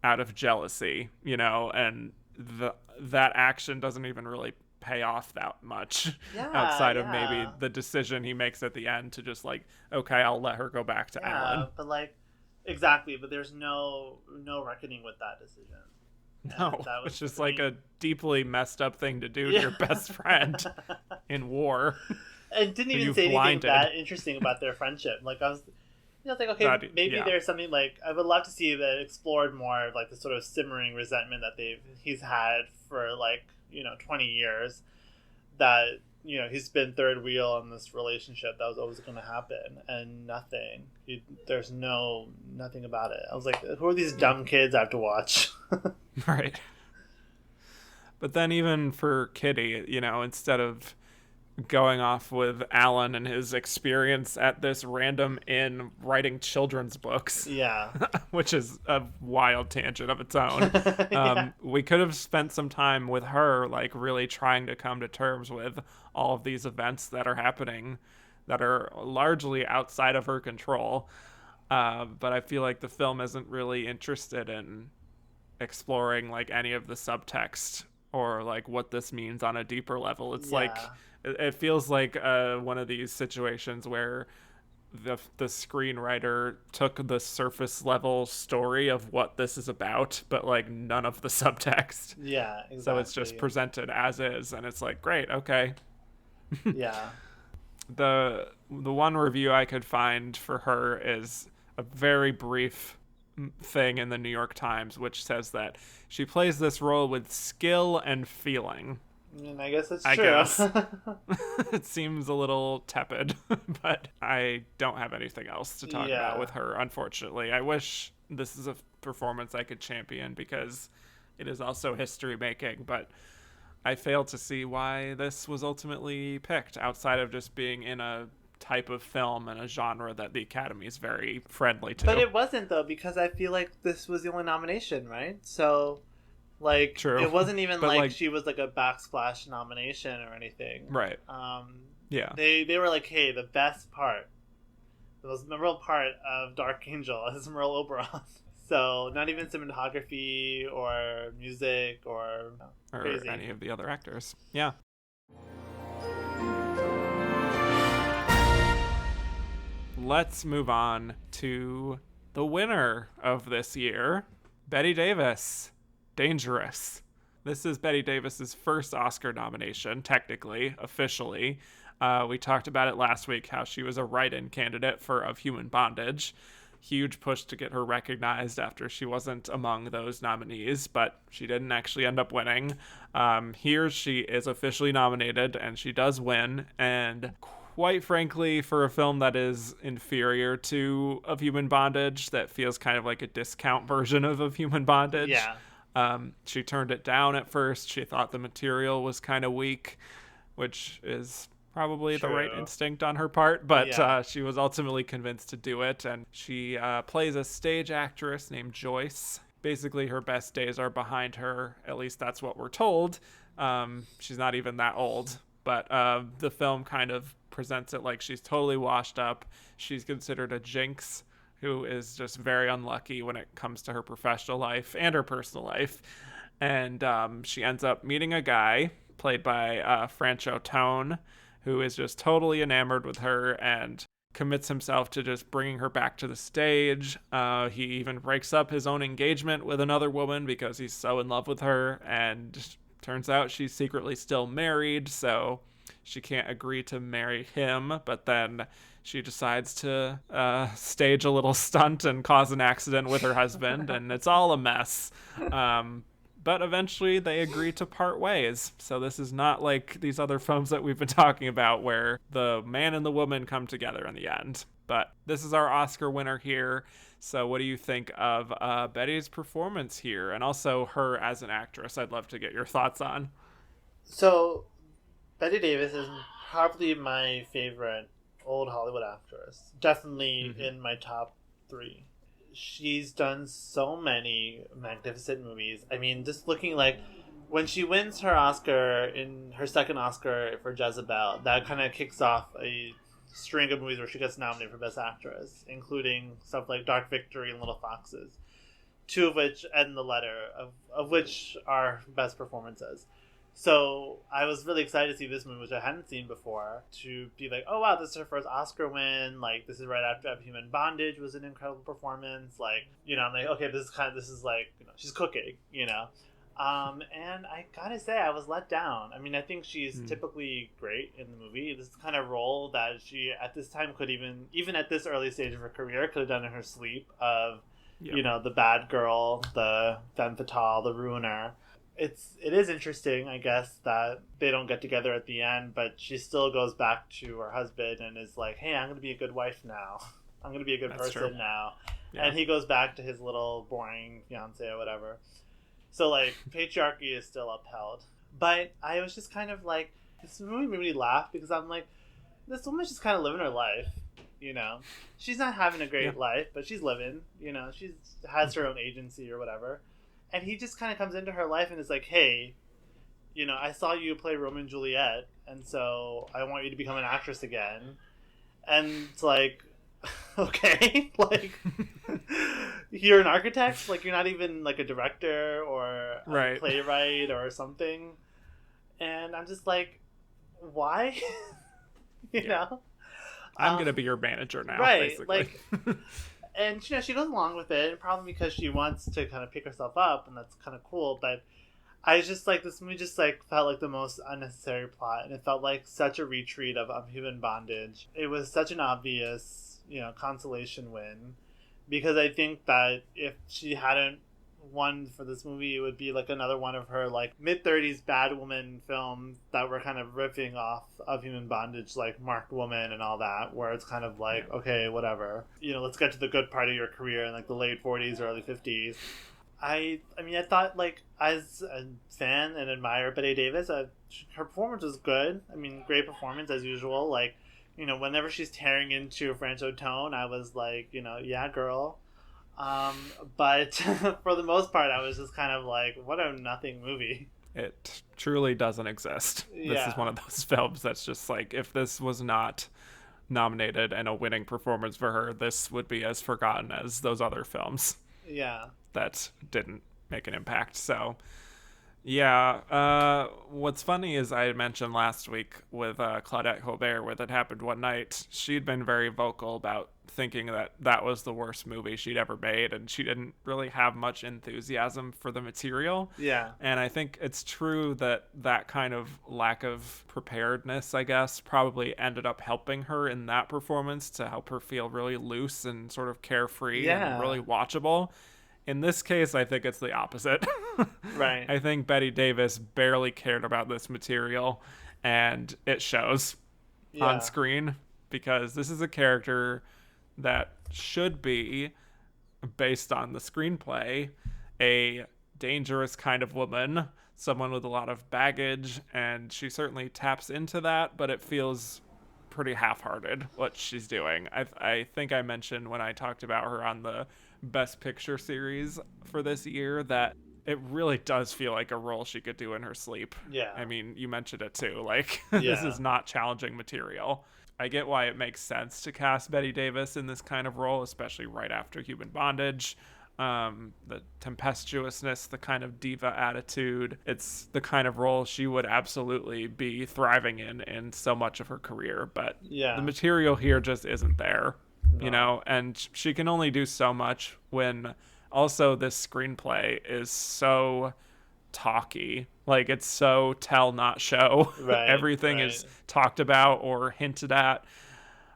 out of jealousy, and that action doesn't even really pay off that much outside of maybe Yeah. the decision he makes at the end to just like, okay, I'll let her go back to Alan. But like, exactly. But there's no reckoning with that decision. No, it's just like a deeply messed up thing to do to your best friend in war. And didn't even say anything that interesting about their friendship. Like I was like, okay, maybe there's something like I would love to see that explored more of like the sort of simmering resentment that he's had for like 20 years. That he's been third wheel in this relationship that was always going to happen, and nothing. There's nothing about it. I was like, who are these dumb kids I have to watch? Right. But then even for Kitty, instead of going off with Alan and his experience at this random inn writing children's books. Yeah. Which is a wild tangent of its own. We could have spent some time with her, like really trying to come to terms with all of these events that are happening that are largely outside of her control. But I feel like the film isn't really interested in exploring like any of the subtext or like what this means on a deeper level. It's like it feels like one of these situations where the screenwriter took the surface level story of what this is about, but like none of the subtext. Yeah, exactly. So it's just presented as is, and it's like, great, okay. Yeah. The one review I could find for her is a very brief thing in the New York Times, which says that she plays this role with skill and feeling. I guess it's true. It seems a little tepid, but I don't have anything else to talk about with her, unfortunately. I wish this is a performance I could champion because it is also history making, but I fail to see why this was ultimately picked outside of just being in a type of film and a genre that the Academy is very friendly to. But it wasn't, though, because I feel like this was the only nomination, right? So like, true. It wasn't even like she was like a backsplash nomination or anything. Right. Yeah. They were like, hey, the best part, the most memorable part of Dark Angel is Merle Oberon. So not even cinematography or music or crazy. Any of the other actors. Yeah. Let's move on to the winner of this year, Bette Davis. Dangerous. This is Bette Davis's first Oscar nomination, technically, officially. We talked about it last week, how she was a write-in candidate for Of Human Bondage. Huge push to get her recognized after she wasn't among those nominees, but she didn't actually end up winning. Here she is officially nominated, and she does win, and quite frankly, for a film that is inferior to Of Human Bondage, that feels kind of like a discount version of Human Bondage. Yeah. She turned it down at first. She thought the material was kind of weak, which is probably the right instinct on her part, but she was ultimately convinced to do it, and she plays a stage actress named Joyce. Basically, her best days are behind her. At least that's what we're told. She's not even that old, but the film kind of presents it like she's totally washed up. She's considered a jinx who is just very unlucky when it comes to her professional life and her personal life. And she ends up meeting a guy played by Francho Tone, who is just totally enamored with her and commits himself to just bringing her back to the stage. He even breaks up his own engagement with another woman because he's so in love with her, and turns out she's secretly still married, so she can't agree to marry him, but then she decides to stage a little stunt and cause an accident with her husband, and it's all a mess. But eventually they agree to part ways. So this is not like these other films that we've been talking about where the man and the woman come together in the end. But this is our Oscar winner here. So what do you think of Betty's performance here, and also her as an actress? I'd love to get your thoughts on. So Bette Davis is probably my favorite old Hollywood actress. Definitely in my top 3. She's done so many magnificent movies. I mean, just looking like when she wins her Oscar, in her second Oscar for Jezebel, that kind of kicks off a string of movies where she gets nominated for Best Actress, including stuff like Dark Victory and Little Foxes, 2 of which end the letter, of which are best performances. So I was really excited to see this movie, which I hadn't seen before, to be like, oh wow, this is her first Oscar win. Like, this is right after Human Bondage was an incredible performance. Like, you know, I'm like, okay, this is like, you know, she's cooking, you know. And I gotta say, I was let down. I mean, I think she's typically great in the movie. This is the kind of role that she, at this time, could even at this early stage of her career, could have done in her sleep of, you know, the bad girl, the femme fatale, the ruiner. It is interesting, I guess, that they don't get together at the end, but she still goes back to her husband and is like, hey, I'm going to be a good wife now. I'm going to be a good person now. Yeah. And he goes back to his little boring fiance or whatever. So, like, patriarchy is still upheld. But I was just kind of like, this movie made me laugh because I'm like, this woman's just kind of living her life, you know? She's not having a great life, but she's living, you know? She has her own agency or whatever. And he just kind of comes into her life and is like, hey, you know, I saw you play Romeo and Juliet, and so I want you to become an actress again. And it's like, okay, like, you're an architect? Like, you're not even, like, a director or a playwright or something? And I'm just like, why? you know? I'm going to be your manager now, basically. Like... And, you know, she goes along with it, probably because she wants to kind of pick herself up, and that's kind of cool. But I just, like, this movie just, like, felt like the most unnecessary plot, and it felt like such a retreat of Human Bondage. It was such an obvious, you know, consolation win, because I think that if she hadn't won for this movie, it would be, like, another one of her, like, mid-30s bad woman films that were kind of riffing off of Human Bondage, like Marked Woman and all that, where it's kind of like, okay, whatever. You know, let's get to the good part of your career in, like, the late 40s, early 50s. I mean, I thought, like, as a fan and admirer of Bette Davis, her performance was good. I mean, great performance, as usual. Like, you know, whenever she's tearing into Franco Tone, I was like, you know, yeah, girl. But for the most part, I was just kind of like, what a nothing movie. It truly doesn't exist. This is one of those films that's just like, if this was not nominated and a winning performance for her, this would be as forgotten as those other films. Yeah. That didn't make an impact. So, yeah. What's funny is I had mentioned last week with Claudette Colbert, with It Happened One Night, she'd been very vocal about thinking that that was the worst movie she'd ever made, and she didn't really have much enthusiasm for the material. Yeah. And I think it's true that that kind of lack of preparedness, I guess, probably ended up helping her in that performance to help her feel really loose and sort of carefree and really watchable. In this case, I think it's the opposite. Right. I think Bette Davis barely cared about this material, and it shows on screen, because this is a character that should be, based on the screenplay, a dangerous kind of woman, someone with a lot of baggage, and she certainly taps into that, but it feels pretty half-hearted what she's doing. I think I mentioned when I talked about her on the Best Picture series for this year that it really does feel like a role she could do in her sleep. Yeah. I mean, you mentioned it too. Like, this is not challenging material. I get why it makes sense to cast Bette Davis in this kind of role, especially right after Human Bondage. The tempestuousness, the kind of diva attitude. It's the kind of role she would absolutely be thriving in so much of her career. But the material here just isn't there, you know, and she can only do so much when also this screenplay is so talky. Like, it's so tell not show. Everything is talked about or hinted at.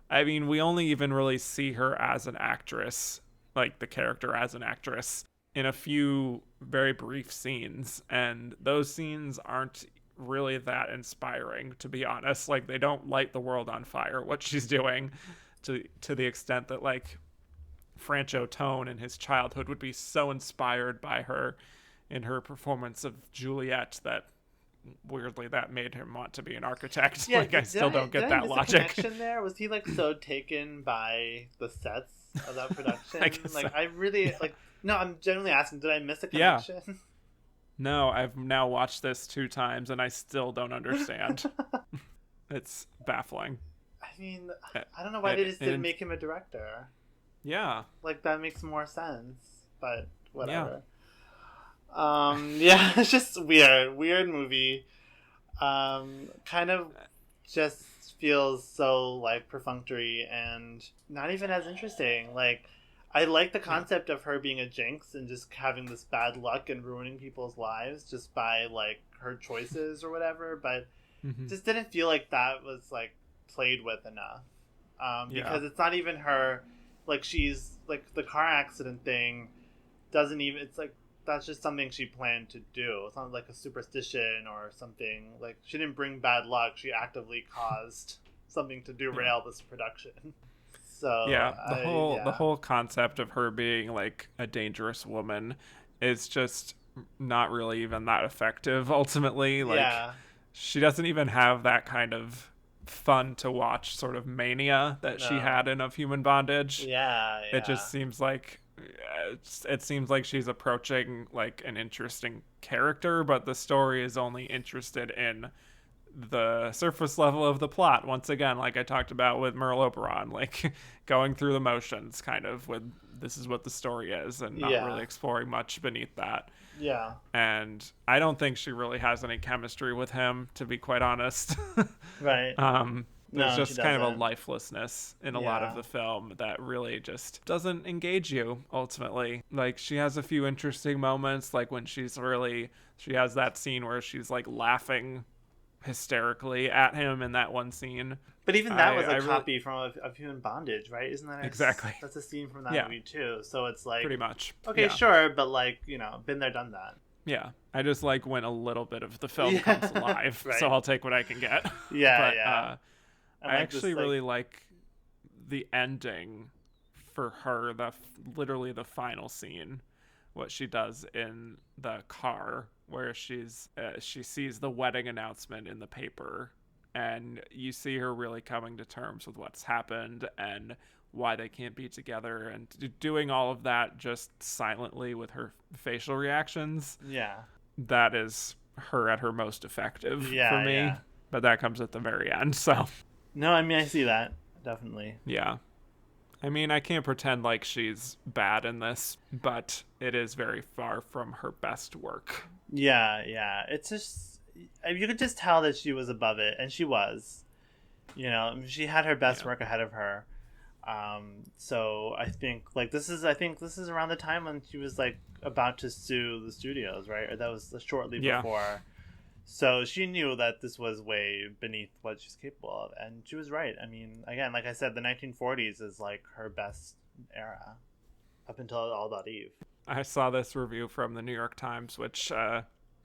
I mean, we only even really see her as an actress, like the character as an actress, in a few very brief scenes, and those scenes aren't really that inspiring, to be honest. Like, they don't light the world on fire, what she's doing, to the extent that, like, Franco Tone in his childhood would be so inspired by her in her performance of Juliet that weirdly that made him want to be an architect. Yeah, like, I still don't get that logic. Connection there? Was he, like, so taken by the sets of that production? I guess like, so. I really, like, no, I'm genuinely asking, did I miss a connection? Yeah. No, I've now watched this 2 times and I still don't understand. It's baffling. I mean, I don't know why they just didn't make him a director. Yeah. Like, that makes more sense, but whatever. Yeah, it's just weird movie. Kind of just feels so like perfunctory and not even as interesting. Like, I like the concept of her being a jinx and just having this bad luck and ruining people's lives just by like her choices or whatever, but just didn't feel like that was like played with enough. Because it's not even her, like, she's like the car accident thing doesn't even, it's like that's just something she planned to do. It's not like a superstition or something. Like, she didn't bring bad luck. She actively caused something to derail this production. So the whole concept of her being like a dangerous woman is just not really even that effective ultimately. Like, she doesn't even have that kind of fun to watch sort of mania that she had in Of Human Bondage. It just seems like it seems like she's approaching like an interesting character, but the story is only interested in the surface level of the plot. Once again, like I talked about with Merle Oberon, like going through the motions kind of with this is what the story is and not really exploring much beneath that. And I don't think she really has any chemistry with him, to be quite honest. There's just kind of a lifelessness in a lot of the film that really just doesn't engage you ultimately. Like, she has a few interesting moments, like when she has that scene where she's like laughing hysterically at him in that one scene. But even that was a copy from Of Human Bondage, right? Isn't that exactly? That's a scene from that movie too. So it's like pretty much okay, sure, but like, you know, been there, done that. Yeah, I just like when a little bit of the film comes alive, so I'll take what I can get. I actually really like the ending for her, literally the final scene, what she does in the car where she sees the wedding announcement in the paper, and you see her really coming to terms with what's happened and why they can't be together, and doing all of that just silently with her facial reactions. That is her at her most effective for me. But that comes at the very end, so. No, I mean, I see that, definitely. Yeah. I mean, I can't pretend like she's bad in this, but it is very far from her best work. Yeah. It's just, you could just tell that she was above it, and she was. You know, she had her best work ahead of her. So I think this is around the time when she was like about to sue the studios, right? Or that was shortly before. So she knew that this was way beneath what she's capable of, and she was right. I mean, again, like I said, the 1940s is like her best era up until All About Eve. I saw this review from the New York Times, which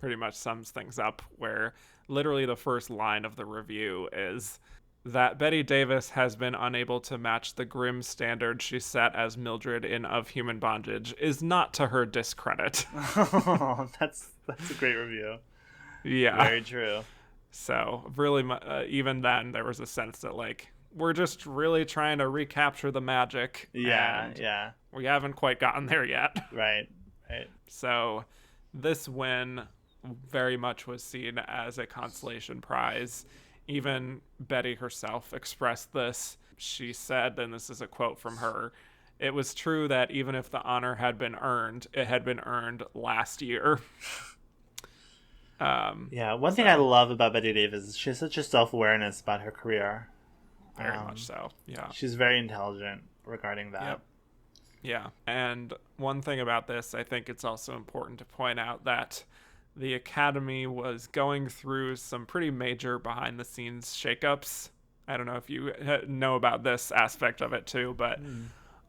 pretty much sums things up, where literally the first line of the review is that Bette Davis has been unable to match the grim standard she set as Mildred in Of Human Bondage is not to her discredit. Oh, that's a great review. Yeah. Very true. So really, even then, there was a sense that like, we're just really trying to recapture the magic. Yeah. We haven't quite gotten there yet. Right. So this win very much was seen as a consolation prize. Even Betty herself expressed this. She said, and this is a quote from her, "It was true that even if the honor had been earned, it had been earned last year." One thing I love about Bette Davis is she has such a self-awareness about her career. Very much so, yeah. She's very intelligent regarding that. Yep. Yeah, and one thing about this, I think it's also important to point out that the Academy was going through some pretty major behind-the-scenes shakeups. I don't know if you know about this aspect of it too, but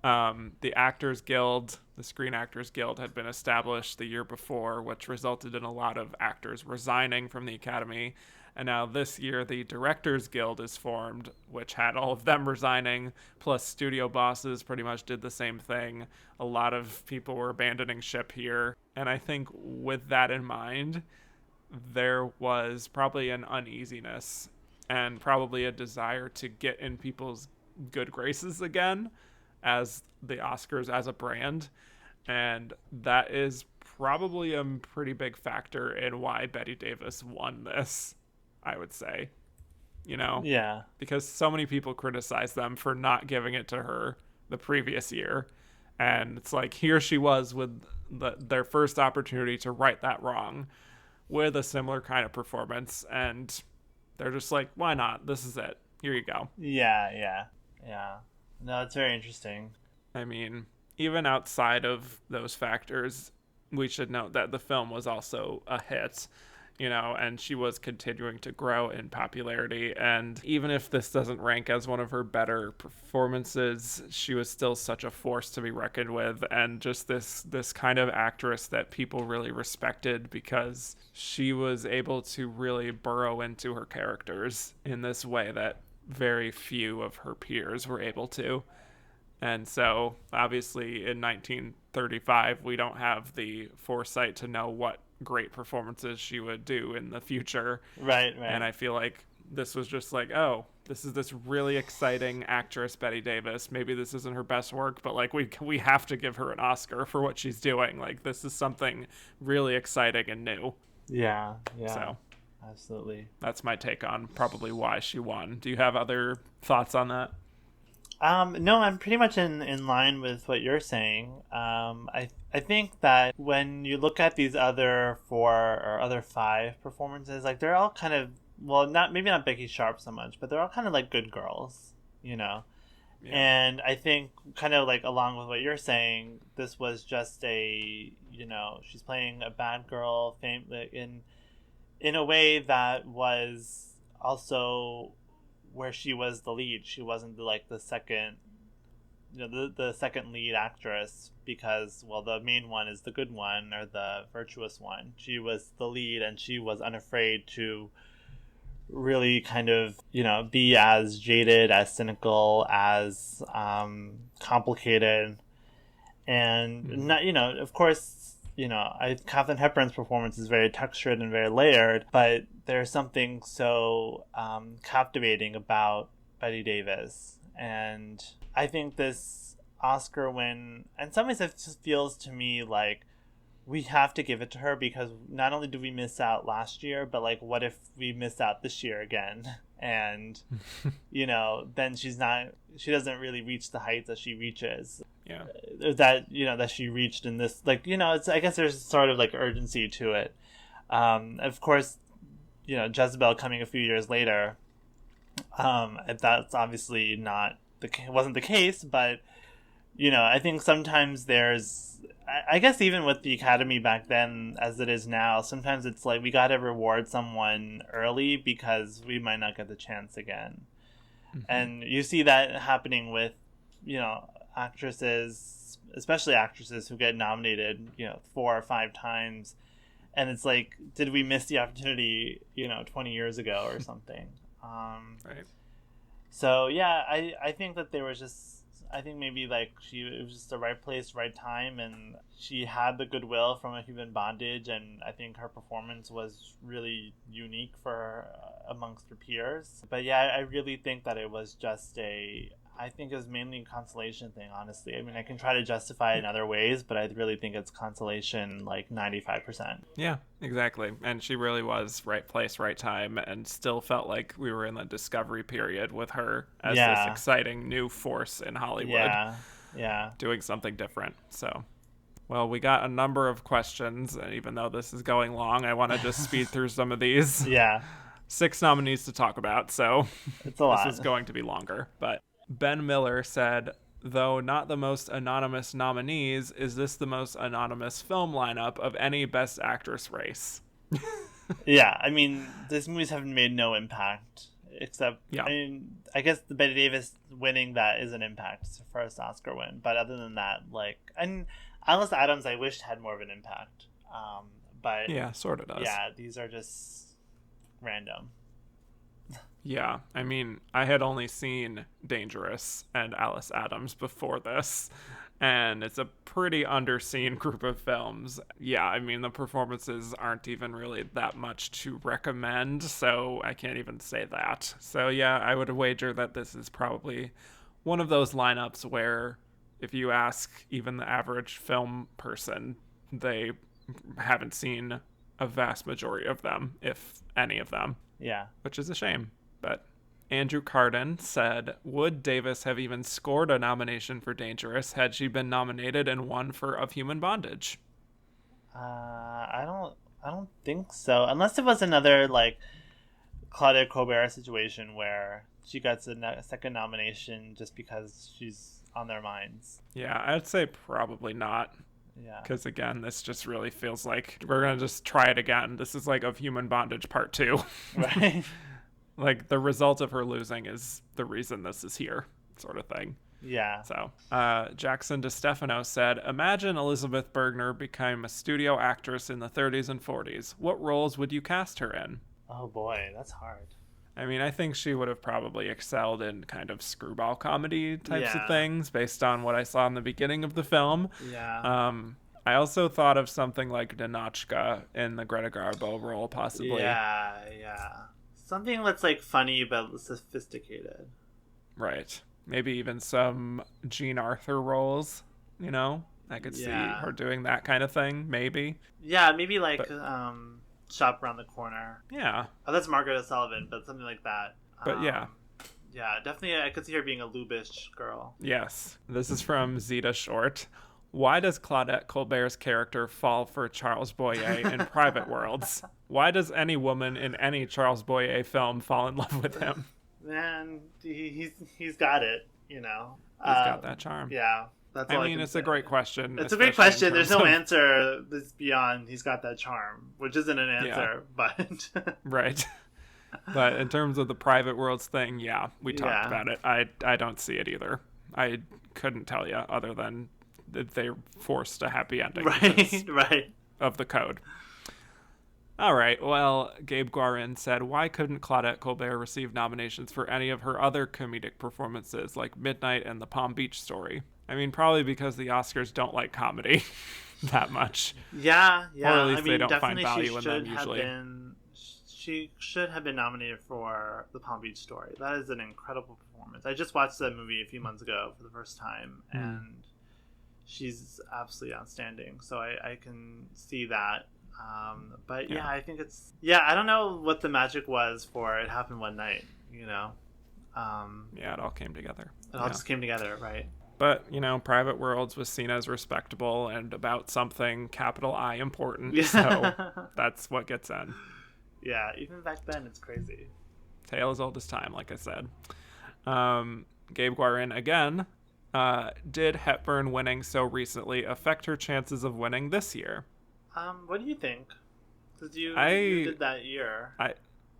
the Actors Guild, the Screen Actors Guild, had been established the year before, which resulted in a lot of actors resigning from the Academy. And now this year, the Directors Guild is formed, which had all of them resigning, plus studio bosses pretty much did the same thing. A lot of people were abandoning ship here. And I think with that in mind, there was probably an uneasiness and probably a desire to get in people's good graces again as the Oscars as a brand. And that is probably a pretty big factor in why Bette Davis won this, I would say. You know? Yeah. Because so many people criticize them for not giving it to her the previous year. And it's like, here she was with their first opportunity to right that wrong. with a similar kind of performance, and they're just like, why not? This is it. Here you go. Yeah. No, it's very interesting. I mean, even outside of those factors, we should note that the film was also a hit, and she was continuing to grow in popularity. And even if this doesn't rank as one of her better performances, she was still such a force to be reckoned with, and just this kind of actress that people really respected because she was able to really burrow into her characters in this way that very few of her peers were able to. And so, obviously, in 1935, we don't have the foresight to know what great performances she would do in the future. Right. And I feel like this was just like, oh, this is this really exciting actress, Bette Davis. Maybe this isn't her best work, but like we have to give her an Oscar for what she's doing. Like, this is something really exciting and new. Yeah. So, absolutely. that's my take on probably why she won. Do you have other thoughts on that? No, I'm pretty much in line with what you're saying. I think that when you look at these other 4 or other 5 performances, like they're all kind of, well, maybe not Becky Sharp so much, but they're all kind of like good girls, Yeah. And I think kind of like along with what you're saying, this was just she's playing a bad girl in a way that was also where she was the lead. She wasn't the second, the second lead actress, because, well, the main one is the good one or the virtuous one. She was the lead, and she was unafraid to really kind of, be as jaded, as cynical, as complicated, and not, of course, Katharine Hepburn's performance is very textured and very layered, but there's something so captivating about Bette Davis. And I think this Oscar win, in some ways, it just feels to me like we have to give it to her, because not only did we miss out last year, but like, what if we miss out this year again? And, then she doesn't really reach the heights that she reaches. Yeah. That she reached in this, it's, I guess there's sort of like urgency to it. Of course, Jezebel coming a few years later, that's obviously wasn't the case, but, I think sometimes I guess even with the Academy back then as it is now, sometimes it's like we got to reward someone early because we might not get the chance again. Mm-hmm. And you see that happening with, actresses, especially actresses who get nominated, 4 or 5 times. And it's like, did we miss the opportunity, 20 years ago or something? Right. So, yeah, I think that there was just, I think maybe like it was just the right place, right time, and she had the goodwill from A Human Bondage, and I think her performance was really unique for her amongst her peers. But yeah, I really think that it was just I think it was mainly a consolation thing, honestly. I mean, I can try to justify it in other ways, but I really think it's consolation like 95%. Yeah, exactly. And she really was right place, right time, and still felt like we were in the discovery period with her as this exciting new force in Hollywood. Yeah. Doing something different. So, well, we got a number of questions, and even though this is going long, I want to just speed through some of these. Yeah. 6 nominees to talk about, so it's a lot. This is going to be longer, but Ben Miller said, though not the most anonymous nominees, is this the most anonymous film lineup of any Best Actress race? Yeah, I mean, these movies have made no impact, except, I mean, I guess the Bette Davis winning that is an impact. It's her first Oscar win. But other than that, and Alice Adams, I wished had more of an impact. But yeah, sort of does. Yeah, these are just random. Yeah, I mean, I had only seen Dangerous and Alice Adams before this, and it's a pretty underseen group of films. Yeah, I mean, the performances aren't even really that much to recommend, so I can't even say that. So yeah, I would wager that this is probably one of those lineups where if you ask even the average film person, they haven't seen a vast majority of them, if any of them. Yeah. Which is a shame. But Andrew Carden said, would Davis have even scored a nomination for Dangerous had she been nominated and won for Of Human Bondage? I I don't think so. Unless it was another, like, Claudette Colbert situation where she gets a second nomination just because she's on their minds. Yeah, I'd say probably not. Yeah. Because, again, this just really feels like we're going to just try it again. This is like Of Human Bondage Part 2. Right. Like, the result of her losing is the reason this is here, sort of thing. Yeah. So, Jackson DeStefano said, imagine Elisabeth Bergner became a studio actress in the 30s and 40s. What roles would you cast her in? Oh boy, that's hard. I mean, I think she would have probably excelled in kind of screwball comedy types of things based on what I saw in the beginning of the film. Yeah. I also thought of something like Ninotchka in the Greta Garbo role, possibly. Yeah. Something that's, like, funny but sophisticated. Right. Maybe even some Jean Arthur roles, you know? I could see her doing that kind of thing, maybe. Yeah, maybe, like, Shop Around the Corner. Yeah. Oh, that's Margaret O'Sullivan, but something like that. But yeah. Yeah, definitely I could see her being a loobish girl. Yes. This is from Zeta Short. Why does Claudette Colbert's character fall for Charles Boyer in Private Worlds? Why does any woman in any Charles Boyer film fall in love with him? Man, he's got it, you know. He's got that charm. Yeah. That's all I mean, it's a great question. It's a great question. There's no answer that's beyond he's got that charm, which isn't an answer, but... Right. But in terms of the Private Worlds thing, yeah, we talked about it. I don't see it either. I couldn't tell you other than that they forced a happy ending. Right. Of the code. All right, well, Gabe Guarin said, why couldn't Claudette Colbert receive nominations for any of her other comedic performances, like Midnight and The Palm Beach Story? I mean, probably because the Oscars don't like comedy that much. Yeah. Or at least they don't find value in them usually. She should have been nominated for The Palm Beach Story. That is an incredible performance. I just watched that movie a few months ago for the first time, and she's absolutely outstanding. So I can see that. But yeah, I think it's... Yeah, I don't know what the magic was for It Happened One Night, you know? Yeah, it all came together. It all just came together, right? But, you know, Private Worlds was seen as respectable and about something capital I important, so that's what gets in. Yeah, even back then, it's crazy. Tale as old as time, like I said. Gabe Guarin, again, did Hepburn winning so recently affect her chances of winning this year? What do you think? Because you did that year.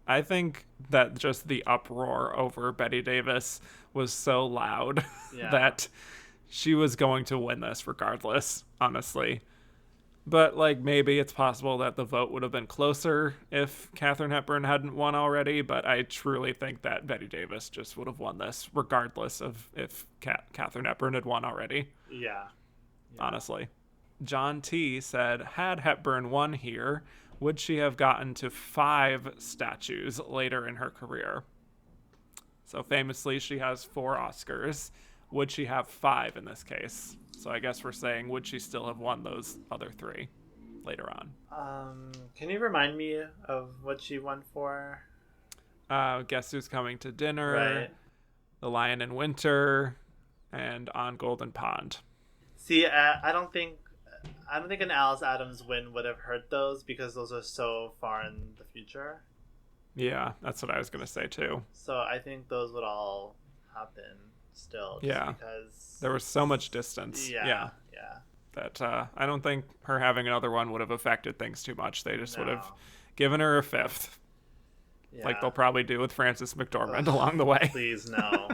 I think that just the uproar over Bette Davis was so loud that she was going to win this regardless, honestly. But, like, maybe it's possible that the vote would have been closer if Katharine Hepburn hadn't won already, but I truly think that Bette Davis just would have won this regardless of if Katharine Hepburn had won already. Yeah. Honestly. John T. said, had Hepburn won here, would she have gotten to 5 statues later in her career? So famously, she has 4 Oscars. Would she have 5 in this case? So I guess we're saying, would she still have won those other 3 later on? Can you remind me of what she won for? Guess Who's Coming to Dinner, right. The Lion in Winter, and On Golden Pond. See, I don't think an Alice Adams win would have hurt those because those are so far in the future. Yeah, that's what I was going to say too. So I think those would all happen still. Just because there was so much distance. Yeah. That I don't think her having another one would have affected things too much. They just would have given her a 5th. Yeah. Like they'll probably do with Frances McDormand along the way. Please, no.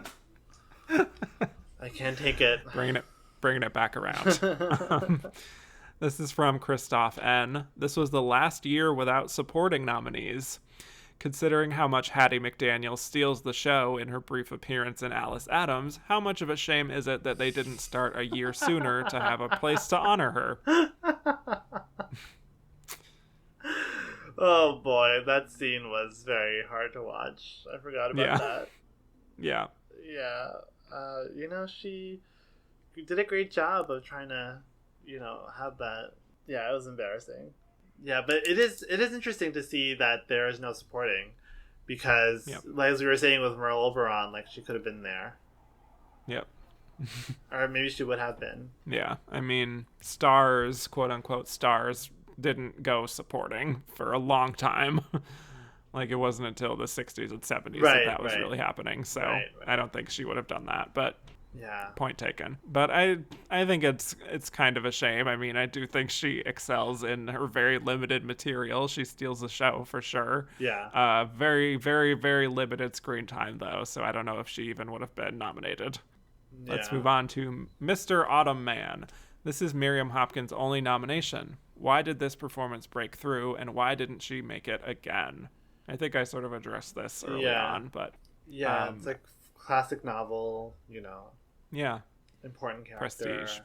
I can't take it. Bringing it back around. This is from Christoph N. This was the last year without supporting nominees. Considering how much Hattie McDaniel steals the show in her brief appearance in Alice Adams, how much of a shame is it that they didn't start a year sooner to have a place to honor her? Oh boy, that scene was very hard to watch. I forgot about that. Yeah. She did a great job of trying to, have that. Yeah, it was embarrassing. Yeah, but it is interesting to see that there is no supporting because, like as we were saying with Merle Oberon, like she could have been there. Yep. Or maybe she would have been. Yeah, I mean, stars, quote unquote stars, didn't go supporting for a long time. Like, it wasn't until the 60s and 70s that was really happening. So I don't think she would have done that, but point taken. But I think it's kind of a shame. I mean, I do think she excels in her very limited material. She steals the show for sure. Yeah. Very, very, very limited screen time, though, so I don't know if she even would have been nominated. Yeah. Let's move on to Mr. Autumn Man. This is Miriam Hopkins' only nomination. Why did this performance break through, and why didn't she make it again? I think I sort of addressed this early on, but... Yeah, it's like classic novel, Yeah. Important character. Prestige.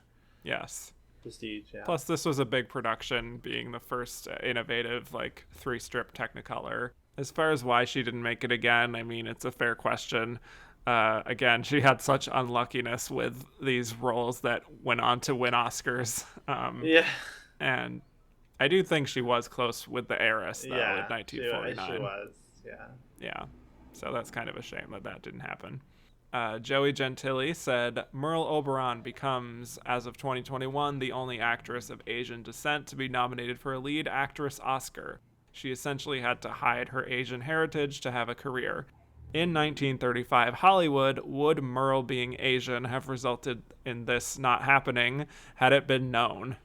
Yes. Prestige, yeah. Plus, this was a big production, being the first innovative, 3-strip Technicolor. As far as why she didn't make it again, I mean, it's a fair question. Again, she had such unluckiness with these roles that went on to win Oscars. And I do think she was close with The Heiress, though, in 1949. She was, Yeah. So that's kind of a shame that didn't happen. Joey Gentili said, Merle Oberon becomes, as of 2021, the only actress of Asian descent to be nominated for a lead actress Oscar. She essentially had to hide her Asian heritage to have a career. In 1935 Hollywood, would Merle being Asian have resulted in this not happening had it been known?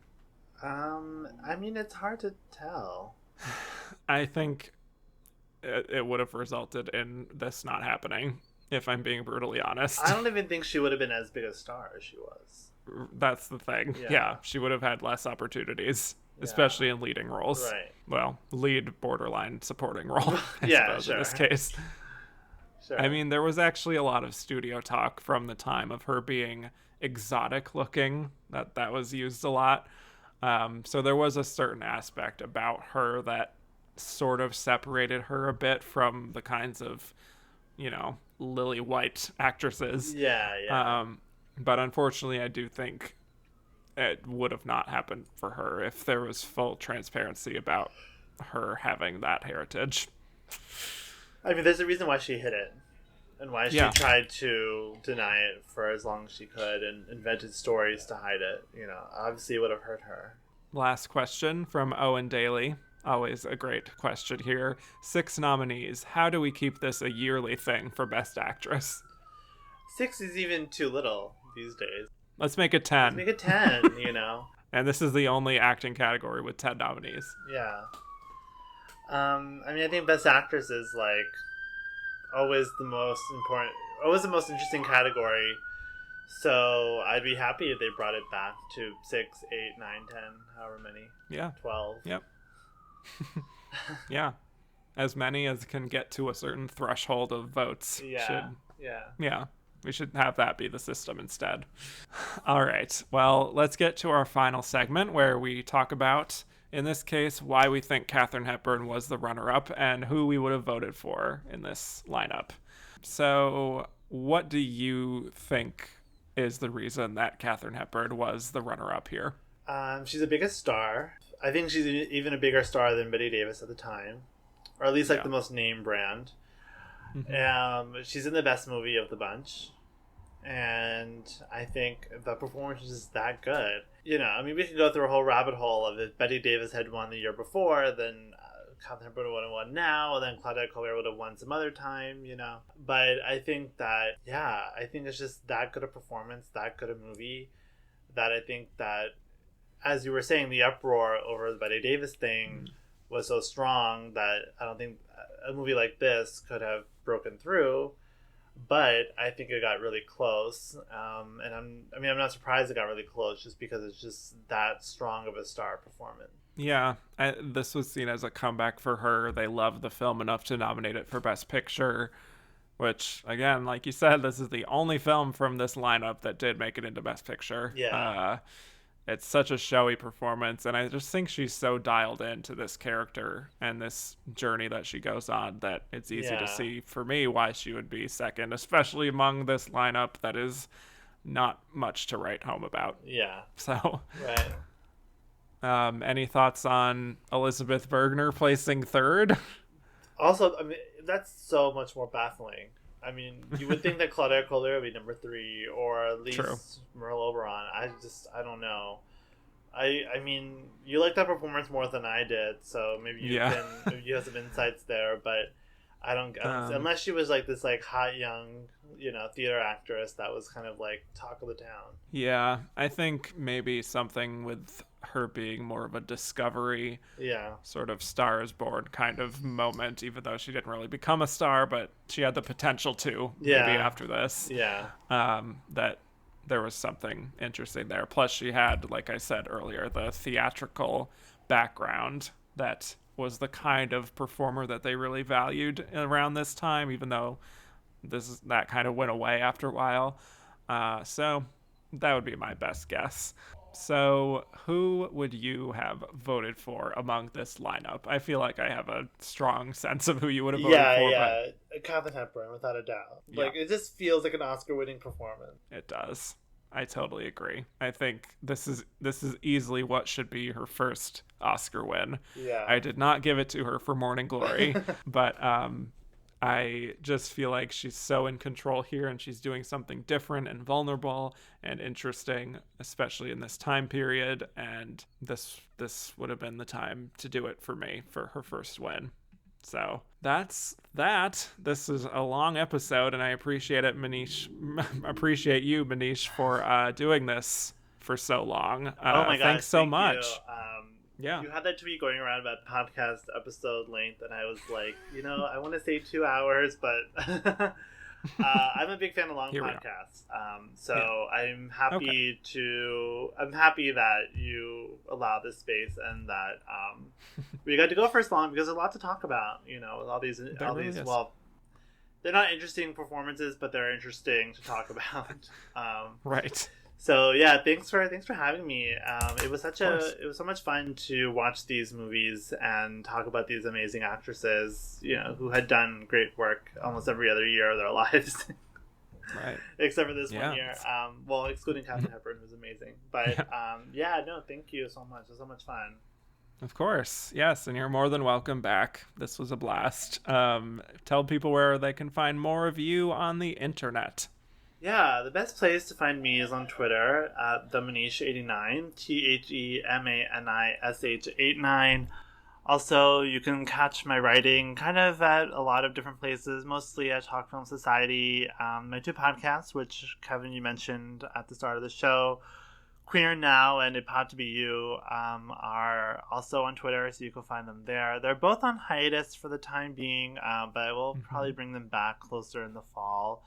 I mean, it's hard to tell. I think it would have resulted in this not happening, if I'm being brutally honest. I don't even think she would have been as big a star as she was. That's the thing. Yeah, she would have had less opportunities, especially in leading roles. Right. Well, lead borderline supporting role, I suppose, in this case. Sure. I mean, there was actually a lot of studio talk from the time of her being exotic looking. That was used a lot. So there was a certain aspect about her that sort of separated her a bit from the kinds of, lily white actresses. Yeah. But unfortunately, I do think it would have not happened for her if there was full transparency about her having that heritage. I mean, there's a reason why she hid it, and why she tried to deny it for as long as she could, and invented stories to hide it. Obviously it would have hurt her. Last question from Owen Daly. Always a great question here. 6 nominees. How do we keep this a yearly thing for Best Actress? 6 is even too little these days. Let's make it 10. Let's make it 10, And this is the only acting category with 10 nominees. Yeah. I mean, I think Best Actress is, always the most important, always the most interesting category. So I'd be happy if they brought it back to 6, 8, 9, 10, however many. Yeah. 12. Yep. Yeah. As many as can get to a certain threshold of votes. Yeah. Yeah. We should have that be the system instead. All right. Well, let's get to our final segment where we talk about, in this case, why we think Katharine Hepburn was the runner-up and who we would have voted for in this lineup. So what do you think is the reason that Katharine Hepburn was the runner-up here? She's the biggest star. I think she's even a bigger star than Bette Davis at the time, or at least the most name brand. Mm-hmm. She's in the best movie of the bunch, and I think the performance is that good. I mean, we could go through a whole rabbit hole of if Bette Davis had won the year before, then Katharine Hepburn would have won now, and then Claudette Colbert would have won some other time, But I think that, I think it's just that good a performance, that good a movie, that I think that, as you were saying, the uproar over the Bette Davis thing was so strong that I don't think a movie like this could have broken through. But I think it got really close, and I'm not surprised it got really close, just because it's just that strong of a star performance. Yeah, this was seen as a comeback for her. They loved the film enough to nominate it for Best Picture, which, again, like you said, this is the only film from this lineup that did make it into Best Picture. Yeah. It's such a showy performance, and I just think she's so dialed into this character and this journey that she goes on that it's easy to see, for me, why she would be second, especially among this lineup that is not much to write home about. Yeah. So, right. Any thoughts on Elisabeth Bergner placing third? Also, I mean, that's so much more baffling. I mean, you would think that Claudette Colbert would be number 3, or at least Merle Oberon. I don't know. I mean, you liked that performance more than I did, so maybe maybe you have some insights there. But I don't unless she was like this like hot young, theater actress that was kind of like talk of the town. Yeah, I think maybe something with her being more of a discovery, sort of Star is Born kind of moment, even though she didn't really become a star, but she had the potential to maybe after this. That there was something interesting there. Plus, she had, like I said earlier, the theatrical background that was the kind of performer that they really valued around this time, even though that kind of went away after a while. So that would be my best guess. So who would you have voted for among this lineup? I feel like I have a strong sense of who you would have voted for. But Katharine Hepburn, without a doubt. Like, it just feels like an Oscar-winning performance. It does. I totally agree. I think this is easily what should be her first Oscar win. Yeah. I did not give it to her for Morning Glory, but I just feel like she's so in control here, and she's doing something different and vulnerable and interesting, especially in this time period. And this would have been the time to do it for me for her first win. So that's that. This is a long episode, and I appreciate it, Manish. Appreciate you, Manish, for doing this for so long. Oh my gosh! Thanks so much. You had that tweet going around about podcast episode length, and I was like, I want to say 2 hours, but I'm a big fan of long podcasts. I'm happy that you allow this space and that we got to go for so long because there's a lot to talk about. With all these. Well, they're not interesting performances, but they're interesting to talk about. Right. So yeah, thanks for having me. It was so much fun to watch these movies and talk about these amazing actresses, who had done great work almost every other year of their lives. Right. Except for this 1 year. Excluding Katharine Hepburn, who's amazing. But thank you so much. It was so much fun. Of course. Yes, and you're more than welcome back. This was a blast. Tell people where they can find more of you on the internet. Yeah, the best place to find me is on Twitter at themanish89, TheManish89. Also, you can catch my writing kind of at a lot of different places, mostly at Talk Film Society. My 2 podcasts, which, Kevin, you mentioned at the start of the show, Queer Now and It Pod to Be You, are also on Twitter, so you can find them there. They're both on hiatus for the time being, but I will probably bring them back closer in the fall.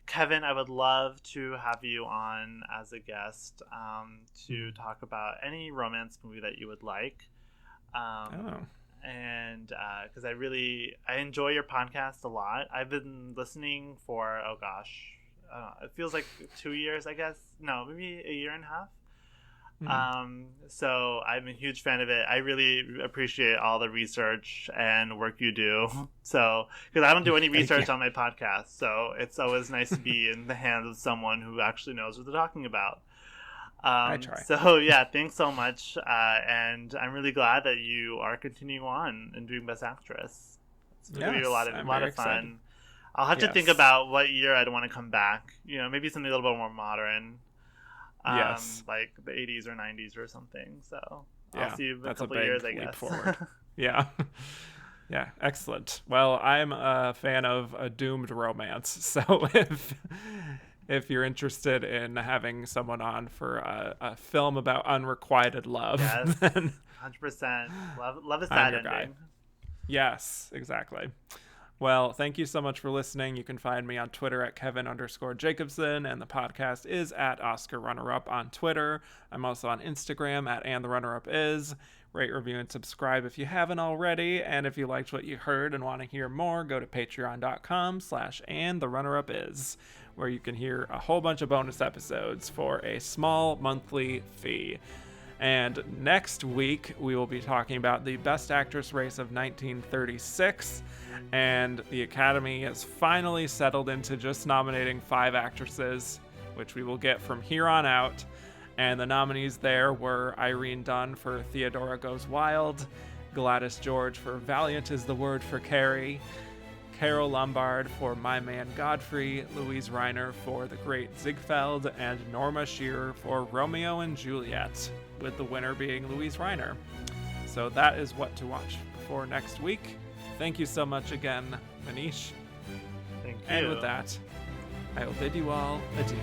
Kevin, I would love to have you on as a guest to talk about any romance movie that you would like. And because I enjoy your podcast a lot. I've been listening for, it feels like 2 years, I guess. No, maybe a year and a half. So I'm a huge fan of it. I really appreciate all the research and work you do. So, because I don't do any research on my podcast, so it's always nice to be in the hands of someone who actually knows what they're talking about. I try. So yeah, thanks so much. And I'm really glad that you are continuing on and doing Best Actress. It's going to be a lot of fun. Excited. I'll have to think about what year I'd want to come back. Maybe something a little bit more modern. Like the 80s or 90s or something. So I'll see you in a couple of years, I guess. Forward. Yeah. Yeah, excellent. Well, I'm a fan of a doomed romance, so if you're interested in having someone on for a film about unrequited love, yes, then 100%. Love a sad ending. Guy. Yes, exactly. Well, thank you so much for listening. You can find me on Twitter at Kevin_Jacobson, and the podcast is at Oscar Runner-Up on Twitter. I'm also on Instagram at AndTheRunnerUpIs. Rate, review, and subscribe if you haven't already. And if you liked what you heard and want to hear more, go to patreon.com/AndTheRunnerUpIs, where you can hear a whole bunch of bonus episodes for a small monthly fee. And next week, we will be talking about the Best Actress race of 1936. And the Academy has finally settled into just nominating 5 actresses, which we will get from here on out. And the nominees there were Irene Dunne for Theodora Goes Wild, Gladys George for Valiant is the Word for Carrie, Carol Lombard for My Man Godfrey, Louise Reiner for The Great Ziegfeld, and Norma Shearer for Romeo and Juliet, with the winner being Louise Reiner. So that is what to watch for next week. Thank you so much again, Manish. Thank you. And with that, I will bid you all adieu.